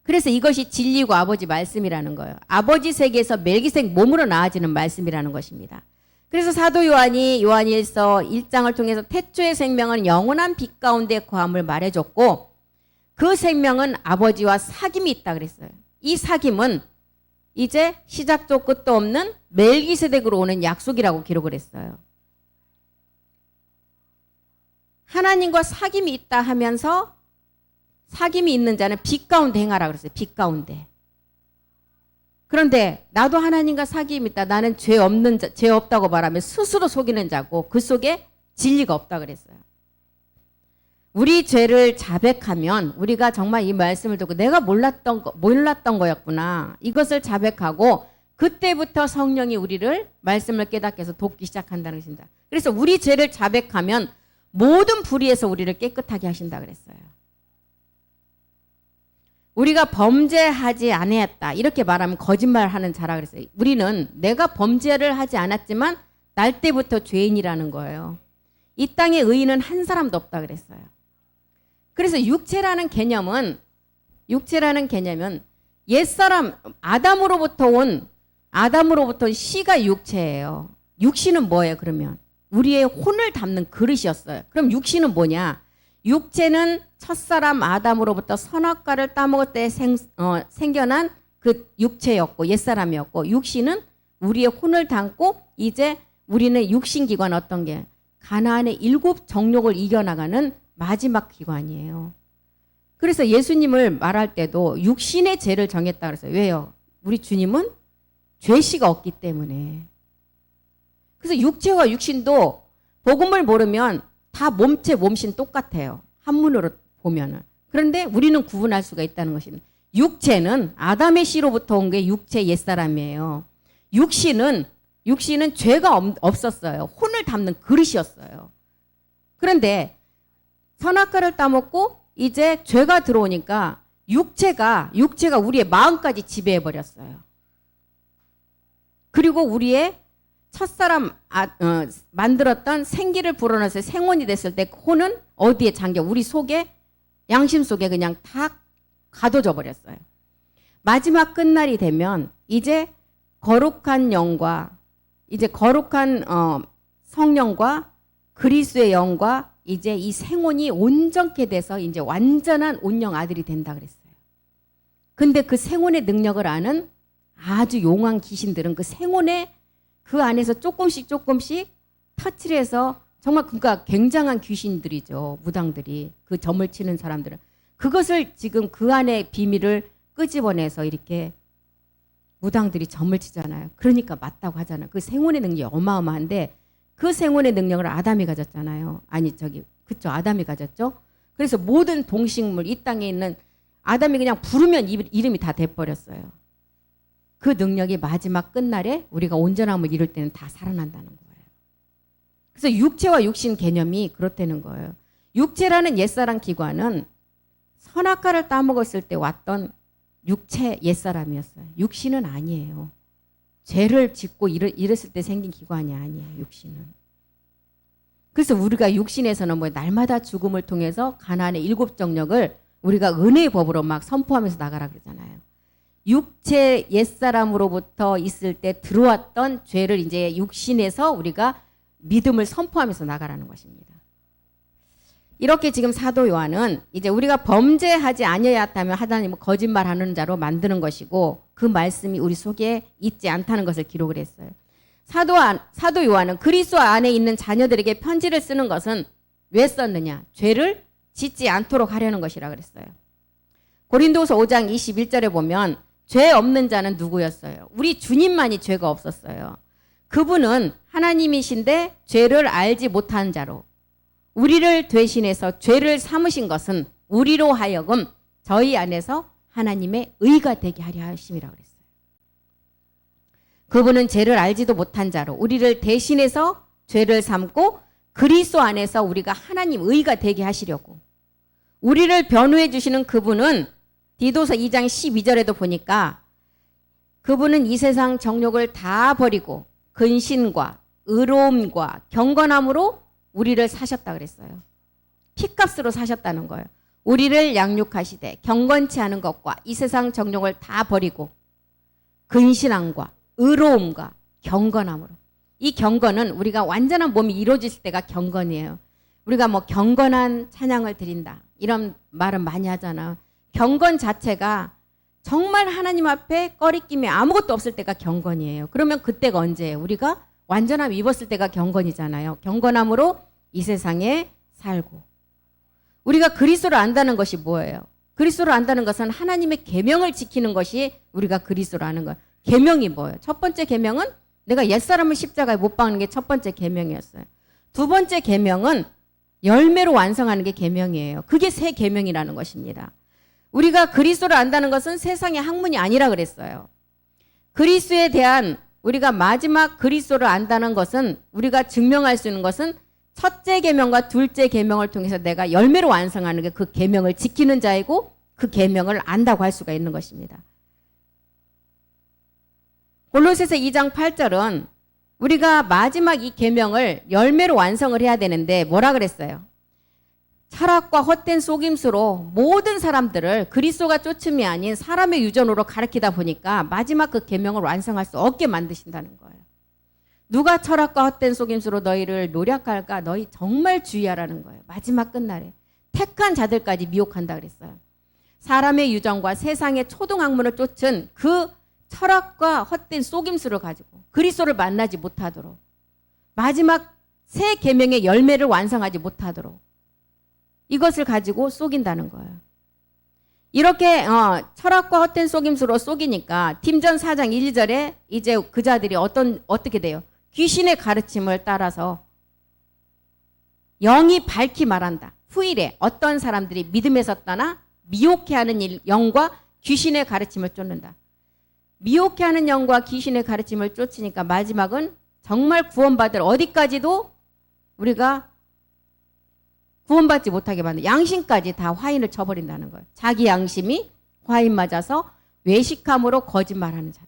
그래서 이것이 진리고 아버지 말씀이라는 거예요. 아버지 세계에서 멜기세덱 몸으로 나아지는 말씀이라는 것입니다. 그래서 사도 요한이 요한일서 1장을 통해서 태초의 생명은 영원한 빛 가운데 거함을 말해줬고 그 생명은 아버지와 사귐이 있다 그랬어요. 이 사귐은 이제 시작도 끝도 없는 멜기세덱으로 오는 약속이라고 기록을 했어요. 하나님과 사귐이 있다 하면서 사귐이 있는 자는 빛 가운데 행하라 그랬어요. 빛 가운데. 그런데 나도 하나님과 사귐이 있다. 나는 죄 없다고 말하면 스스로 속이는 자고 그 속에 진리가 없다 그랬어요. 우리 죄를 자백하면 우리가 정말 이 말씀을 듣고 내가 몰랐던 거였구나. 이것을 자백하고 그때부터 성령이 우리를 말씀을 깨닫게 해서 돕기 시작한다는 것입니다. 그래서 우리 죄를 자백하면 모든 불의에서 우리를 깨끗하게 하신다 그랬어요. 우리가 범죄하지 아니했다 이렇게 말하면 거짓말하는 자라 그랬어요. 우리는 내가 범죄를 하지 않았지만 날 때부터 죄인이라는 거예요. 이 땅에 의인은 한 사람도 없다 그랬어요. 그래서 육체라는 개념은 옛사람 아담으로부터 온 씨가 육체예요. 육신은 뭐예요 그러면? 우리의 혼을 담는 그릇이었어요. 그럼 육신은 뭐냐? 육체는 첫사람 아담으로부터 선악과를 따먹을 때 생겨난 그 육체였고 옛사람이었고 육신은 우리의 혼을 담고 이제 우리는 육신기관 어떤 게 가나안의 7 정욕을 이겨나가는 마지막 기관이에요. 그래서 예수님을 말할 때도 육신의 죄를 정했다 그랬어요. 왜요? 우리 주님은 죄시가 없기 때문에. 그래서 육체와 육신도 복음을 모르면 다 몸체 몸신 똑같아요. 한문으로 보면은. 그런데 우리는 구분할 수가 있다는 것입니다. 육체는 아담의 씨로부터 온 게 육체 옛사람이에요. 육신은 죄가 없었어요. 혼을 담는 그릇이었어요. 그런데 선악과를 따먹고 이제 죄가 들어오니까 육체가 우리의 마음까지 지배해 버렸어요. 그리고 우리의 첫사람 만들었던 생기를 불어넣어서 생혼이 됐을 때 혼은 어디에 잠겨? 우리 속에 양심 속에 그냥 다 가둬져 버렸어요. 마지막 끝날이 되면 이제 거룩한 영과 이제 거룩한 성령과 그리스도의 영과 이제 이 생혼이 온전케 돼서 이제 완전한 온영 아들이 된다 그랬어요. 근데 그 생혼의 능력을 아는 아주 용한 귀신들은 그 생혼의 그 안에서 조금씩 터치를 해서 정말 그러니까 굉장한 귀신들이죠. 무당들이 그 점을 치는 사람들은 그것을 지금 그 안에 비밀을 끄집어내서 이렇게 무당들이 점을 치잖아요. 그러니까 맞다고 하잖아요. 그 생혼의 능력이 어마어마한데 그 생혼의 능력을 아담이 가졌잖아요. 그쵸? 아담이 가졌죠. 그래서 모든 동식물 이 땅에 있는 아담이 그냥 부르면 이름이 다 돼버렸어요. 그 능력이 마지막 끝날에 우리가 온전함을 이룰 때는 다 살아난다는 거예요. 그래서 육체와 육신 개념이 그렇다는 거예요. 육체라는 옛사람 기관은 선악과를 따먹었을 때 왔던 육체 옛사람이었어요. 육신은 아니에요. 죄를 짓고 이랬을 때 생긴 기관이 아니에요. 육신은. 그래서 우리가 육신에서는 날마다 죽음을 통해서 가나안의 7 정욕을 우리가 은혜의 법으로 막 선포하면서 나가라 그러잖아요. 육체 옛사람으로부터 있을 때 들어왔던 죄를 이제 육신에서 우리가 믿음을 선포하면서 나가라는 것입니다. 이렇게 지금 사도 요한은 이제 우리가 범죄하지 아니어야 한다면 하나님은 거짓말하는 자로 만드는 것이고 그 말씀이 우리 속에 있지 않다는 것을 기록을 했어요. 사도 요한은 그리스도 안에 있는 자녀들에게 편지를 쓰는 것은 왜 썼느냐? 죄를 짓지 않도록 하려는 것이라 그랬어요. 고린도서 5장 21절에 보면 죄 없는 자는 누구였어요? 우리 주님만이 죄가 없었어요. 그분은 하나님이신데 죄를 알지 못한 자로 우리를 대신해서 죄를 삼으신 것은 우리로 하여금 저희 안에서 하나님의 의가 되게 하려 하심이라고 그랬어요. 그분은 죄를 알지도 못한 자로 우리를 대신해서 죄를 삼고 그리스도 안에서 우리가 하나님 의가 되게 하시려고 우리를 변호해 주시는 그분은 디도서 2장 12절에도 보니까 그분은 이 세상 정욕을 다 버리고 근신과 의로움과 경건함으로 우리를 사셨다 그랬어요. 피값으로 사셨다는 거예요. 우리를 양육하시되 경건치 않은 것과 이 세상 정욕을 다 버리고 근신함과 의로움과 경건함으로 이 경건은 우리가 완전한 몸이 이루어질 때가 경건이에요. 우리가 뭐 경건한 찬양을 드린다 이런 말은 많이 하잖아. 경건 자체가 정말 하나님 앞에 꺼리낌이 아무것도 없을 때가 경건이에요. 그러면 그때가 언제예요? 우리가 완전함 입었을 때가 경건이잖아요. 경건함으로 이 세상에 살고. 우리가 그리스도를 안다는 것이 뭐예요? 그리스도를 안다는 것은 하나님의 계명을 지키는 것이 우리가 그리스도를 아는 거예요. 계명이 뭐예요? 첫 번째 계명은 내가 옛사람을 십자가에 못 박는 게 첫 번째 계명이었어요. 두 번째 계명은 열매로 완성하는 게 계명이에요. 그게 새 계명이라는 것입니다. 우리가 그리스도를 안다는 것은 세상의 학문이 아니라 그랬어요. 그리스도에 대한 우리가 마지막 그리스도를 안다는 것은 우리가 증명할 수 있는 것은 첫째 계명과 둘째 계명을 통해서 내가 열매로 완성하는 게 그 계명을 지키는 자이고 그 계명을 안다고 할 수가 있는 것입니다. 골로새서 2장 8절은 우리가 마지막 이 계명을 열매로 완성을 해야 되는데 뭐라 그랬어요? 철학과 헛된 속임수로 모든 사람들을 그리스도가 쫓음이 아닌 사람의 유전으로 가르치다 보니까 마지막 그 계명을 완성할 수 없게 만드신다는 거예요. 누가 철학과 헛된 속임수로 너희를 노략할까? 너희 정말 주의하라는 거예요. 마지막 끝날에. 택한 자들까지 미혹한다 그랬어요. 사람의 유전과 세상의 초등학문을 쫓은 그 철학과 헛된 속임수를 가지고 그리스도를 만나지 못하도록 마지막 새 계명의 열매를 완성하지 못하도록 이것을 가지고 속인다는 거예요. 이렇게 철학과 헛된 속임수로 속이니까 팀전 4장 1절에 이제 그 자들이 어떻게 돼요? 귀신의 가르침을 따라서 영이 밝히 말한다. 후일에 어떤 사람들이 믿음에서 떠나 미혹해하는 영과 귀신의 가르침을 쫓는다. 미혹해하는 영과 귀신의 가르침을 쫓으니까 마지막은 정말 구원받을 어디까지도 우리가 구원받지 못하게 만든 양심까지 다 화인을 쳐버린다는 거예요. 자기 양심이 화인 맞아서 외식함으로 거짓말하는 자다.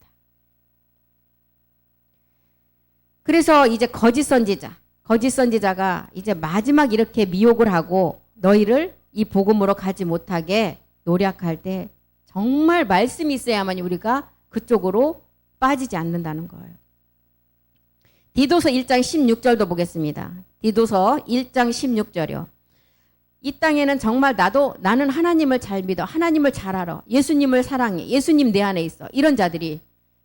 그래서 이제 거짓 선지자가 이제 마지막 이렇게 미혹을 하고 너희를 이 복음으로 가지 못하게 노력할 때 정말 말씀이 있어야만 우리가 그쪽으로 빠지지 않는다는 거예요. 디도서 1장 16절도 보겠습니다. 디도서 1장 16절이요. 이 땅에는 정말 나는 하나님을 잘 믿어. 하나님을 잘 알아. 예수님을 사랑해. 예수님 내 안에 있어. 이런 자들이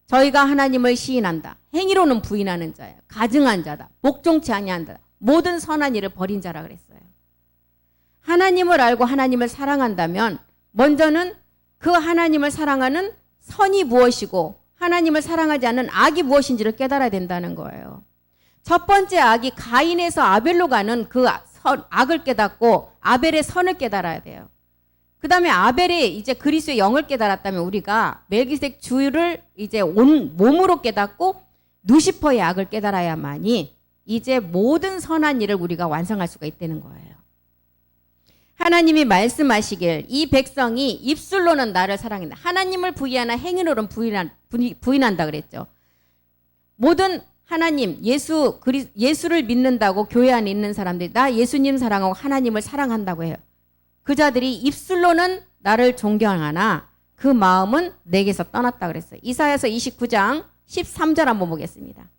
저희가 하나님을 시인한다. 행위로는 부인하는 자야. 가증한 자다. 복종치 아니한다. 모든 선한 일을 버린 자라 그랬어요. 하나님을 알고 하나님을 사랑한다면 먼저는 그 하나님을 사랑하는 선이 무엇이고 하나님을 사랑하지 않는 악이 무엇인지를 깨달아야 된다는 거예요. 첫 번째 악이 가인에서 아벨로 가는 그 악을 깨닫고 아벨의 선을 깨달아야 돼요. 그 다음에 아벨이 이제 그리스도의 영을 깨달았다면 우리가 멜기세덱 주를 이제 온 몸으로 깨닫고 누시퍼의 악을 깨달아야만이 이제 모든 선한 일을 우리가 완성할 수가 있다는 거예요. 하나님이 말씀하시길 이 백성이 입술로는 나를 사랑한다. 하나님을 부인하나 행위로는 부인한다 그랬죠. 모든 하나님, 예수를 믿는다고 교회 안에 있는 사람들이 나 예수님 사랑하고 하나님을 사랑한다고 해요. 그 자들이 입술로는 나를 존경하나 그 마음은 내게서 떠났다 그랬어요. 이사야서 29장 13절 한번 보겠습니다.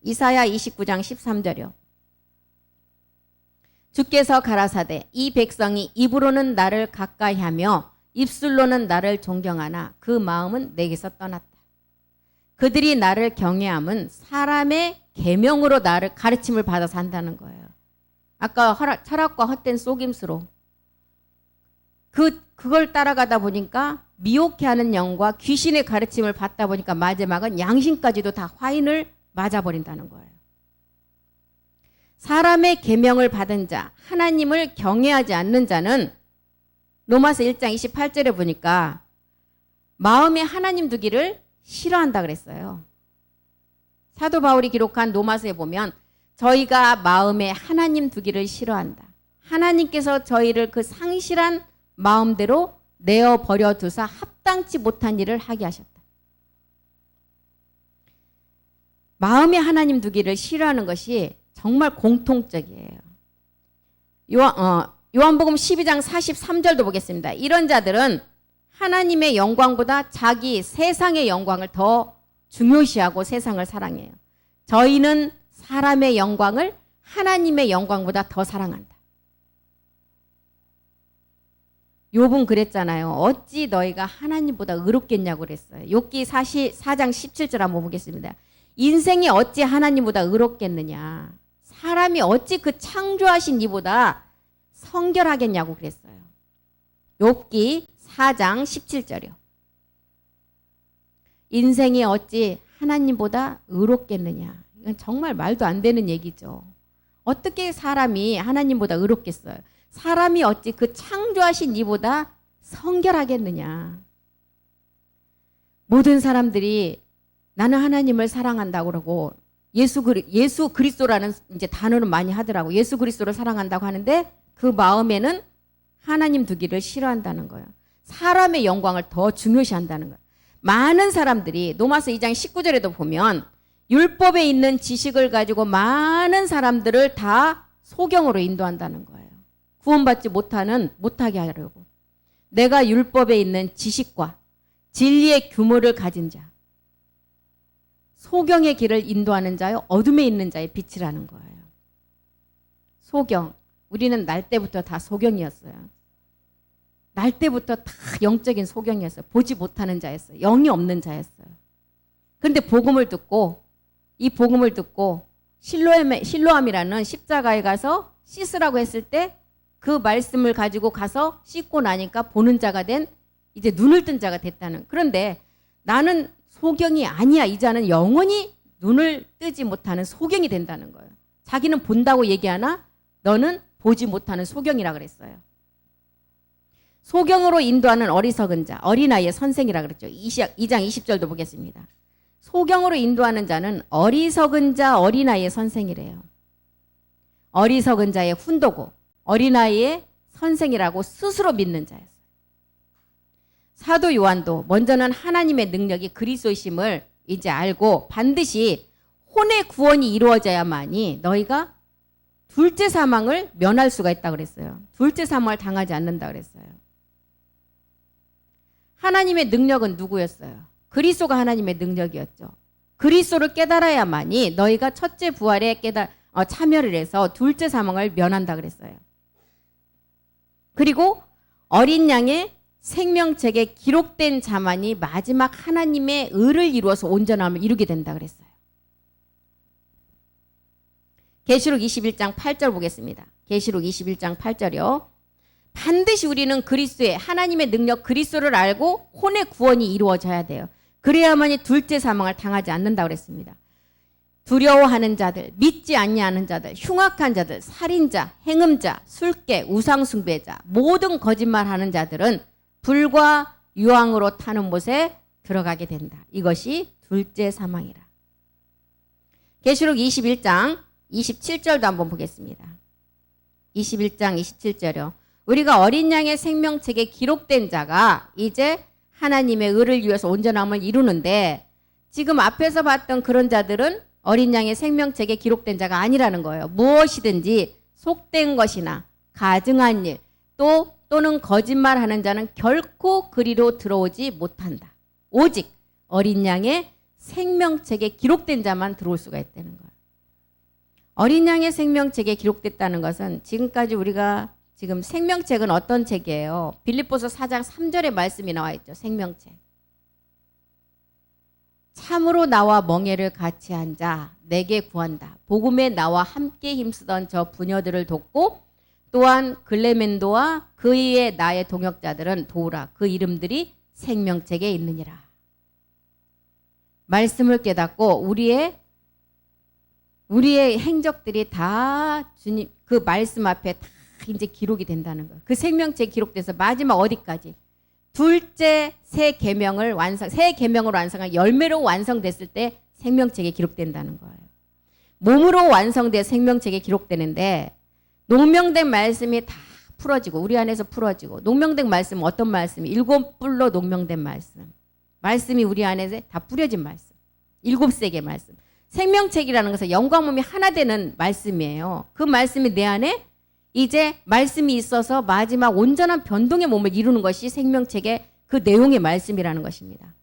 이사야 29장 13절이요. 주께서 가라사대 이 백성이 입으로는 나를 가까이하며 입술로는 나를 존경하나 그 마음은 내게서 떠났다. 그들이 나를 경외함은 사람의 계명으로 나를 가르침을 받아서 한다는 거예요. 아까 철학과 헛된 속임수로 그걸 따라가다 보니까 미혹해하는 영과 귀신의 가르침을 받다 보니까 마지막은 양심까지도 다 화인을 맞아버린다는 거예요. 사람의 계명을 받은 자, 하나님을 경외하지 않는 자는 로마서 1장 28절에 보니까 마음에 하나님 두기를 싫어한다 그랬어요. 사도 바울이 기록한 로마서에 보면 저희가 마음에 하나님 두기를 싫어한다. 하나님께서 저희를 그 상실한 마음대로 내어 버려 두사 합당치 못한 일을 하게 하셨다. 마음에 하나님 두기를 싫어하는 것이 정말 공통적이에요. 요한복음 12장 43절도 보겠습니다. 이런 자들은 하나님의 영광보다 자기 세상의 영광을 더 중요시하고 세상을 사랑해요. 저희는 사람의 영광을 하나님의 영광보다 더 사랑한다. 욥은 그랬잖아요. 어찌 너희가 하나님보다 의롭겠냐고 그랬어요. 욥기 4장 17절 한번 보겠습니다. 인생이 어찌 하나님보다 의롭겠느냐. 사람이 어찌 그 창조하신 이보다 성결하겠냐고 그랬어요. 욥기 4장 17절이요. 인생이 어찌 하나님보다 의롭겠느냐. 이건 정말 말도 안 되는 얘기죠. 어떻게 사람이 하나님보다 의롭겠어요? 사람이 어찌 그 창조하신 이보다 성결하겠느냐. 모든 사람들이 나는 하나님을 사랑한다고 그러고 예수 그리스도라는 이제 단어는 많이 하더라고. 예수 그리스도를 사랑한다고 하는데 그 마음에는 하나님 두기를 싫어한다는 거예요. 사람의 영광을 더 중요시한다는 거예요. 많은 사람들이 로마서 2장 19절에도 보면 율법에 있는 지식을 가지고 많은 사람들을 다 소경으로 인도한다는 거예요. 구원받지 못하게 하려고. 내가 율법에 있는 지식과 진리의 규모를 가진 자, 소경의 길을 인도하는 자요, 어둠에 있는 자의 빛이라는 거예요. 소경. 우리는 날 때부터 다 소경이었어요. 날 때부터 다 영적인 소경이었어요. 보지 못하는 자였어요. 영이 없는 자였어요. 그런데 복음을 듣고 이 복음을 듣고 실로암이라는 십자가에 가서 씻으라고 했을 때 그 말씀을 가지고 가서 씻고 나니까 보는 자가 된 이제 눈을 뜬 자가 됐다는. 그런데 나는 소경이 아니야. 이 자는 영원히 눈을 뜨지 못하는 소경이 된다는 거예요. 자기는 본다고 얘기하나 너는 보지 못하는 소경이라 그랬어요. 소경으로 인도하는 어리석은 자, 어린아이의 선생이라 그랬죠. 2장 20절도 보겠습니다. 소경으로 인도하는 자는 어리석은 자, 어린아이의 선생이래요. 어리석은 자의 훈도고 어린아이의 선생이라고 스스로 믿는 자였어요. 사도 요한도 먼저는 하나님의 능력이 그리스도이심을 이제 알고 반드시 혼의 구원이 이루어져야만이 너희가 둘째 사망을 면할 수가 있다고 그랬어요. 둘째 사망을 당하지 않는다 그랬어요. 하나님의 능력은 누구였어요? 그리스도가 하나님의 능력이었죠. 그리스도를 깨달아야만이 너희가 첫째 부활에 참여를 해서 둘째 사망을 면한다 그랬어요. 그리고 어린 양의 생명책에 기록된 자만이 마지막 하나님의 의를 이루어서 온전함을 이루게 된다 그랬어요. 계시록 21장 8절 보겠습니다. 계시록 21장 8절이요. 반드시 우리는 그리스도의 하나님의 능력 그리스도를 알고 혼의 구원이 이루어져야 돼요. 그래야만이 둘째 사망을 당하지 않는다고 그랬습니다. 두려워하는 자들, 믿지 아니하는 자들, 흉악한 자들, 살인자, 행음자, 술객, 우상숭배자, 모든 거짓말하는 자들은 불과 유황으로 타는 못에 들어가게 된다. 이것이 둘째 사망이라. 계시록 21장 27절도 한번 보겠습니다. 21장 27절이요. 우리가 어린 양의 생명책에 기록된 자가 이제 하나님의 의를 위해서 온전함을 이루는데 지금 앞에서 봤던 그런 자들은 어린 양의 생명책에 기록된 자가 아니라는 거예요. 무엇이든지 속된 것이나 가증한 일 또는 거짓말하는 자는 결코 그리로 들어오지 못한다. 오직 어린 양의 생명책에 기록된 자만 들어올 수가 있다는 거예요. 어린 양의 생명책에 기록됐다는 것은 지금까지 우리가 지금 생명책은 어떤 책이에요? 빌립보서 4장 3절의 말씀이 나와 있죠. 생명책. 참으로 나와 멍에를 같이 한 자 내게 구한다. 복음에 나와 함께 힘쓰던 저 부녀들을 돕고 또한 글레멘도와 그의 나의 동역자들은 도우라. 그 이름들이 생명책에 있느니라. 말씀을 깨닫고 우리의 행적들이 다 주님 그 말씀 앞에 다 이제 기록이 된다는 거예요. 그 생명책에 기록돼서 마지막 어디까지? 둘째 새 계명으로 완성한 열매로 완성됐을 때 생명책에 기록된다는 거예요. 몸으로 완성된 생명책에 기록되는데 농명된 말씀이 다 풀어지고 우리 안에서 풀어지고 농명된 말씀은 어떤 말씀이? 7뿔로 농명된 말씀. 말씀이 우리 안에서 다 뿌려진 말씀. 7세기의 말씀. 생명책이라는 것은 영과 몸이 하나 되는 말씀이에요. 그 말씀이 내 안에 이제 말씀이 있어서 마지막 온전한 변동의 몸을 이루는 것이 생명책의 그 내용의 말씀이라는 것입니다.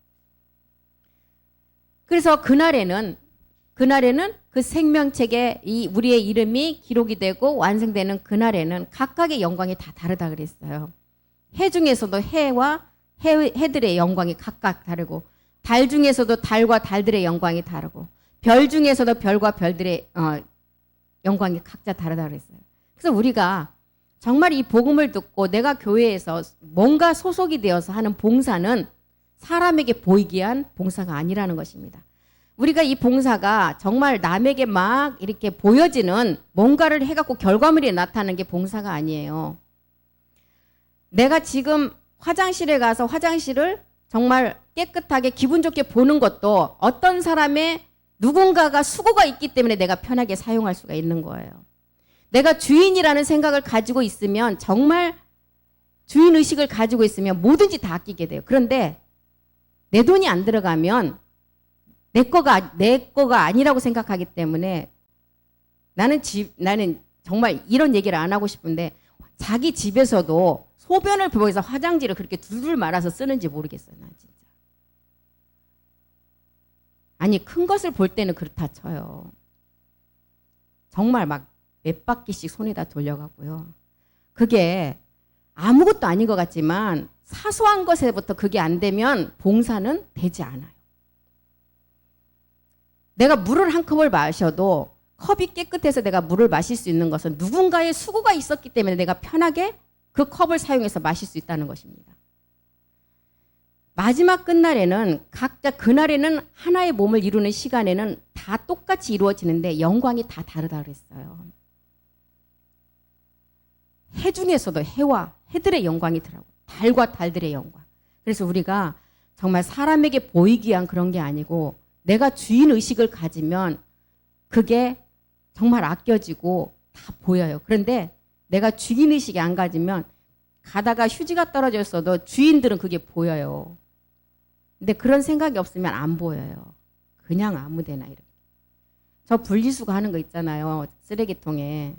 그래서 그날에는 그날에는 그 생명책에 이 우리의 이름이 기록이 되고 완성되는 그날에는 각각의 영광이 다 다르다 그랬어요. 해 중에서도 해들의 영광이 각각 다르고, 달 중에서도 달과 달들의 영광이 다르고, 별 중에서도 별과 별들의 영광이 각자 다르다 그랬어요. 그래서 우리가 정말 이 복음을 듣고 내가 교회에서 뭔가 소속이 되어서 하는 봉사는 사람에게 보이기 위한 봉사가 아니라는 것입니다. 우리가 이 봉사가 정말 남에게 막 이렇게 보여지는 뭔가를 해갖고 결과물이 나타나는 게 봉사가 아니에요. 내가 지금 화장실에 가서 화장실을 정말 깨끗하게 기분 좋게 보는 것도 어떤 사람의 누군가가 수고가 있기 때문에 내가 편하게 사용할 수가 있는 거예요. 내가 주인이라는 생각을 가지고 있으면, 정말 주인의식을 가지고 있으면 뭐든지 다 아끼게 돼요. 그런데 내 돈이 안 들어가면 내 거가 아니라고 생각하기 때문에 나는 정말 이런 얘기를 안 하고 싶은데, 자기 집에서도 소변을 보기 위해서 화장지를 그렇게 둘둘 말아서 쓰는지 모르겠어요. 난 진짜. 아니, 큰 것을 볼 때는 그렇다 쳐요. 정말 막 몇 바퀴씩 손에다 돌려가고요. 그게 아무것도 아닌 것 같지만 사소한 것에부터 그게 안 되면 봉사는 되지 않아요. 내가 물을 한 컵을 마셔도 컵이 깨끗해서 내가 물을 마실 수 있는 것은 누군가의 수고가 있었기 때문에 내가 편하게 그 컵을 사용해서 마실 수 있다는 것입니다. 마지막 끝날에는 각자 그날에는 하나의 몸을 이루는 시간에는 다 똑같이 이루어지는데 영광이 다 다르다 그랬어요. 해 중에서도 해들의 영광이 더라고. 달과 달들의 영광. 그래서 우리가 정말 사람에게 보이기 위한 그런 게 아니고, 내가 주인의식을 가지면 그게 정말 아껴지고 다 보여요. 그런데 내가 주인의식이 안 가지면 가다가 휴지가 떨어져 있어도 주인들은 그게 보여요. 근데 그런 생각이 없으면 안 보여요. 그냥 아무데나 이렇게. 저 분리수거 하는 거 있잖아요. 쓰레기통에.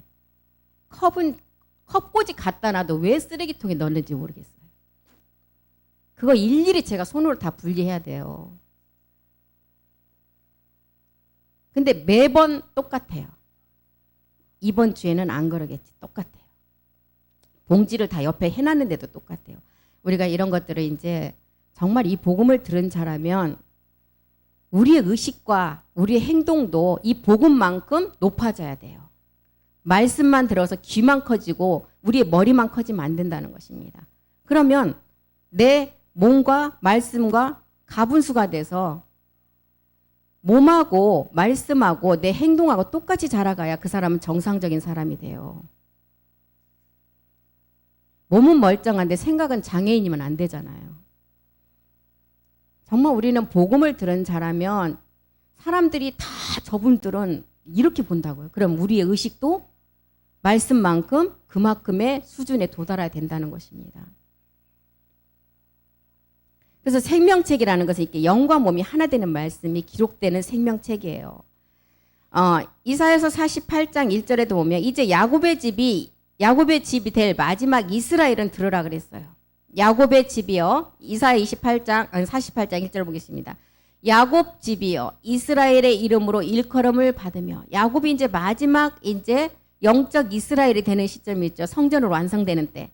컵꽂이 갖다 놔도 왜 쓰레기통에 넣는지 모르겠어요. 그거 일일이 제가 손으로 다 분리해야 돼요. 근데 매번 똑같아요. 이번 주에는 안 그러겠지. 똑같아요. 봉지를 다 옆에 해놨는데도 똑같아요. 우리가 이런 것들을 이제 정말 이 복음을 들은 자라면 우리의 의식과 우리의 행동도 이 복음만큼 높아져야 돼요. 말씀만 들어서 귀만 커지고 우리의 머리만 커지면 안 된다는 것입니다. 그러면 내 몸과 말씀과 가분수가 돼서 몸하고 말씀하고 내 행동하고 똑같이 자라가야 그 사람은 정상적인 사람이 돼요. 몸은 멀쩡한데 생각은 장애인이면 안 되잖아요. 정말 우리는 복음을 들은 자라면 사람들이 다 저분들은 이렇게 본다고요. 그럼 우리의 의식도 말씀만큼 그만큼의 수준에 도달해야 된다는 것입니다. 그래서 생명책이라는 것은 이렇게 영과 몸이 하나 되는 말씀이 기록되는 생명책이에요. 이사야서 48장 1절에도 보면 이제 야곱의 집이 될 마지막 이스라엘은 들으라 그랬어요. 야곱의 집이요. 이사야 48장 1절 보겠습니다. 야곱 집이요. 이스라엘의 이름으로 일컬음을 받으며. 야곱이 이제 마지막 이제 영적 이스라엘이 되는 시점이 있죠. 성전으로 완성되는 때.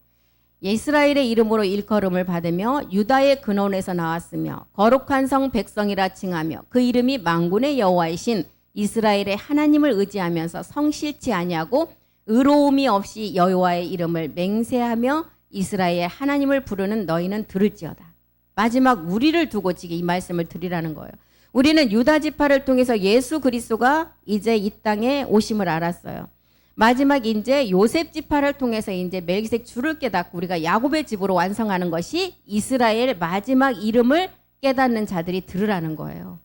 이스라엘의 이름으로 일컬음을 받으며 유다의 근원에서 나왔으며 거룩한 성 백성이라 칭하며 그 이름이 만군의 여호와이신 이스라엘의 하나님을 의지하면서 성실치 아니하고 의로움이 없이 여호와의 이름을 맹세하며 이스라엘의 하나님을 부르는 너희는 들을지어다. 마지막 우리를 두고 지금 이 말씀을 드리라는 거예요. 우리는 유다 지파를 통해서 예수 그리스도가 이제 이 땅에 오심을 알았어요. 마지막 이제 요셉 지파를 통해서 이제 멜기세덱 주를 깨닫고 우리가 야곱의 집으로 완성하는 것이 이스라엘 마지막 이름을 깨닫는 자들이 들으라는 거예요.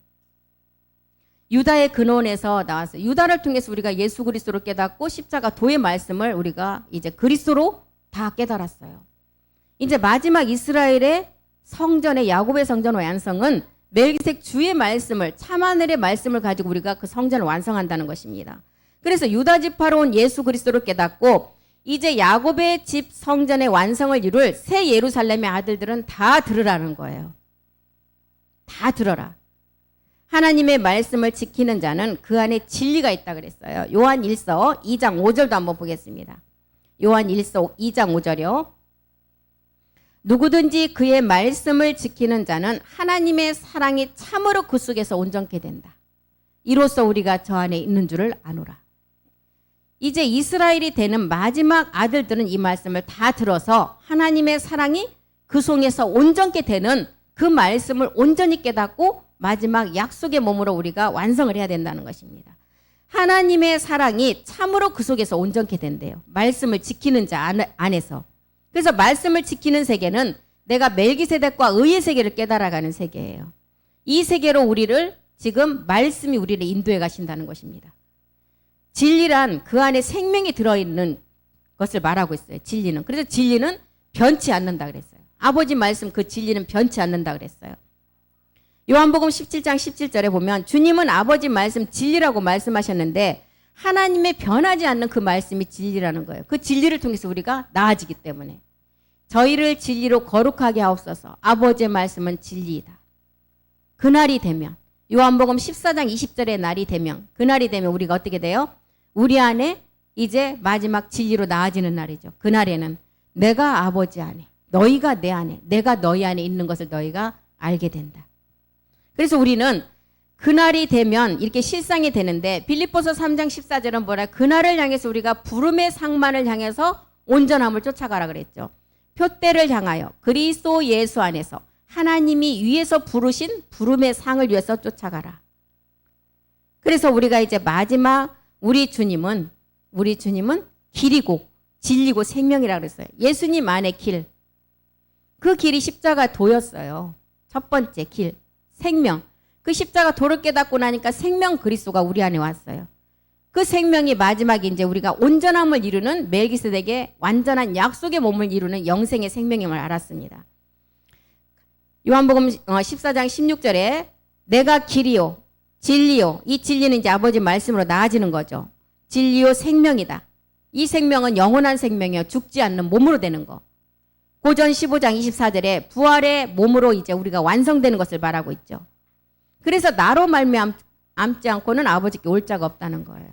유다의 근원에서 나왔어요. 유다를 통해서 우리가 예수 그리스도를 깨닫고 십자가 도의 말씀을 우리가 이제 그리스도로 다 깨달았어요. 이제 마지막 이스라엘의 성전의 야곱의 성전 완성은 멜기세덱 주의 말씀을 참하늘의 말씀을 가지고 우리가 그 성전을 완성한다는 것입니다. 그래서 유다 지파로 온 예수 그리스도를 깨닫고 이제 야곱의 집 성전의 완성을 이룰 새 예루살렘의 아들들은 다 들으라는 거예요. 다 들어라. 하나님의 말씀을 지키는 자는 그 안에 진리가 있다 그랬어요. 요한 1서 2장 5절도 한번 보겠습니다. 요한 1서 2장 5절이요. 누구든지 그의 말씀을 지키는 자는 하나님의 사랑이 참으로 그 속에서 온전케 된다. 이로써 우리가 저 안에 있는 줄을 아노라. 이제 이스라엘이 되는 마지막 아들들은 이 말씀을 다 들어서 하나님의 사랑이 그 속에서 온전케 되는 그 말씀을 온전히 깨닫고 마지막 약속의 몸으로 우리가 완성을 해야 된다는 것입니다. 하나님의 사랑이 참으로 그 속에서 온전케 된대요. 말씀을 지키는 자 안에서. 그래서 말씀을 지키는 세계는 내가 멜기세덱과 의의 세계를 깨달아가는 세계예요. 이 세계로 우리를 지금 말씀이 우리를 인도해 가신다는 것입니다. 진리란 그 안에 생명이 들어있는 것을 말하고 있어요. 진리는. 그래서 진리는 변치 않는다 그랬어요. 아버지 말씀 그 진리는 변치 않는다 그랬어요. 요한복음 17장 17절에 보면 주님은 아버지 말씀 진리라고 말씀하셨는데 하나님의 변하지 않는 그 말씀이 진리라는 거예요. 그 진리를 통해서 우리가 나아지기 때문에 저희를 진리로 거룩하게 하옵소서. 아버지의 말씀은 진리이다. 그날이 되면 요한복음 14장 20절의 날이 되면 그날이 되면 우리가 어떻게 돼요? 우리 안에 이제 마지막 진리로 나아지는 날이죠. 그날에는 내가 아버지 안에 너희가 내 안에 내가 너희 안에 있는 것을 너희가 알게 된다. 그래서 우리는 그날이 되면 이렇게 실상이 되는데 빌립보서 3장 14절은 뭐라 그날을 향해서 우리가 부름의 상만을 향해서 온전함을 쫓아가라 그랬죠. 표대를 향하여 그리스도 예수 안에서 하나님이 위에서 부르신 부름의 상을 위해서 쫓아가라. 그래서 우리가 이제 마지막 우리 주님은 길이고 진리고 생명이라고 그랬어요. 예수님 안의 길. 그 길이 십자가 도였어요. 첫 번째 길. 생명. 그 십자가 도를 깨닫고 나니까 생명 그리스도가 우리 안에 왔어요. 그 생명이 마지막에 이제 우리가 온전함을 이루는 멜기세덱의 완전한 약속의 몸을 이루는 영생의 생명임을 알았습니다. 요한복음 14장 16절에 내가 길이요 진리요. 이 진리는 이제 아버지 말씀으로 나아지는 거죠. 진리요 생명이다. 이 생명은 영원한 생명이요. 죽지 않는 몸으로 되는 거. 고전 15장 24절에 부활의 몸으로 이제 우리가 완성되는 것을 말하고 있죠. 그래서 나로 말미암지 않고는 아버지께 올 자가 없다는 거예요.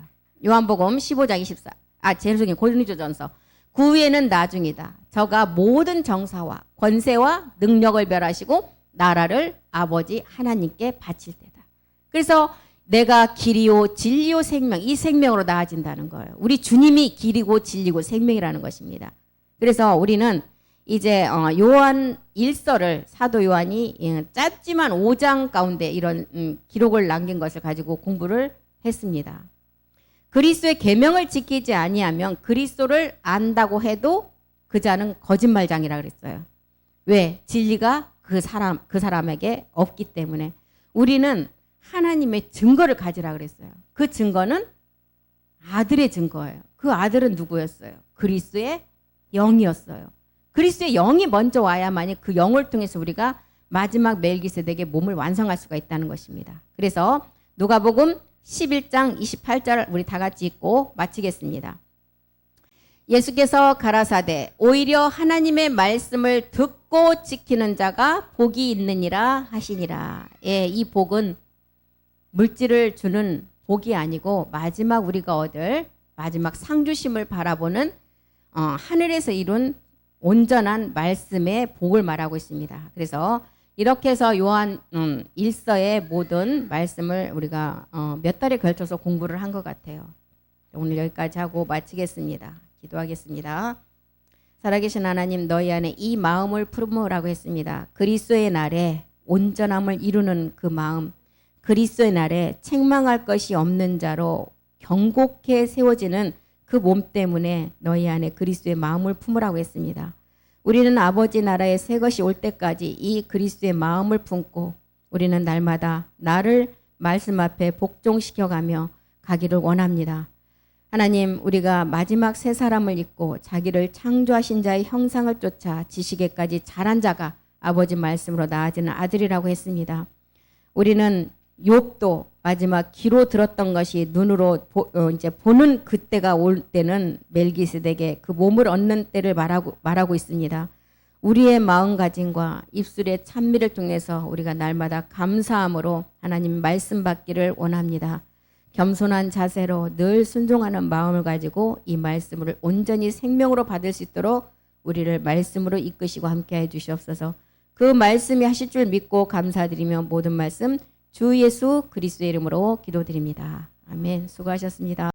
요한복음 15장 24. 죄송해요. 고린도전서. 그 위에는 나중이다. 저가 모든 정사와 권세와 능력을 멸하시고 나라를 아버지 하나님께 바칠 때다. 그래서 내가 길이요 진리요 생명 이 생명으로 나아진다는 거예요. 우리 주님이 길이고 진리고 생명이라는 것입니다. 그래서 우리는 이제 요한 1서를 사도 요한이 짧지만 5장 가운데 이런 기록을 남긴 것을 가지고 공부를 했습니다. 그리스도의 계명을 지키지 아니하면 그리스도를 안다고 해도 그 자는 거짓말장이라 그랬어요. 왜? 진리가 그 사람에게 없기 때문에. 우리는 하나님의 증거를 가지라 그랬어요. 그 증거는 아들의 증거예요. 그 아들은 누구였어요? 그리스도의 영이었어요. 그리스도의 영이 먼저 와야만이 그 영을 통해서 우리가 마지막 멜기세덱의 몸을 완성할 수가 있다는 것입니다. 그래서 누가복음 11장 28절 우리 다 같이 읽고 마치겠습니다. 예수께서 가라사대 오히려 하나님의 말씀을 듣고 지키는 자가 복이 있느니라 하시니라. 이 복은 물질을 주는 복이 아니고 마지막 우리가 얻을 마지막 상주심을 바라보는 하늘에서 이룬 온전한 말씀의 복을 말하고 있습니다. 그래서 이렇게 해서 요한 1서의 모든 말씀을 우리가 몇 달에 걸쳐서 공부를 한 것 같아요. 오늘 여기까지 하고 마치겠습니다. 기도하겠습니다. 살아계신 하나님 너희 안에 이 마음을 품으라고 했습니다. 그리스도의 날에 온전함을 이루는 그 마음, 그리스도의 날에 책망할 것이 없는 자로 경곡해 세워지는 그 몸 때문에 너희 안에 그리스도의 마음을 품으라고 했습니다. 우리는 아버지 나라의 새 것이 올 때까지 이 그리스도의 마음을 품고 우리는 날마다 나를 말씀 앞에 복종시켜가며 가기를 원합니다. 하나님, 우리가 마지막 새 사람을 입고 자기를 창조하신 자의 형상을 쫓아 지식에까지 자란 자가 아버지 말씀으로 나아지는 아들이라고 했습니다. 우리는 욥도 마지막 귀로 들었던 것이 눈으로 이제 보는 그때가 올 때는 멜기세덱의 그 몸을 얻는 때를 말하고 있습니다. 우리의 마음가짐과 입술의 찬미를 통해서 우리가 날마다 감사함으로 하나님 말씀 받기를 원합니다. 겸손한 자세로 늘 순종하는 마음을 가지고 이 말씀을 온전히 생명으로 받을 수 있도록 우리를 말씀으로 이끄시고 함께해 주시옵소서. 그 말씀이 하실 줄 믿고 감사드리며 모든 말씀 주 예수 그리스도의 이름으로 기도드립니다. 아멘. 수고하셨습니다.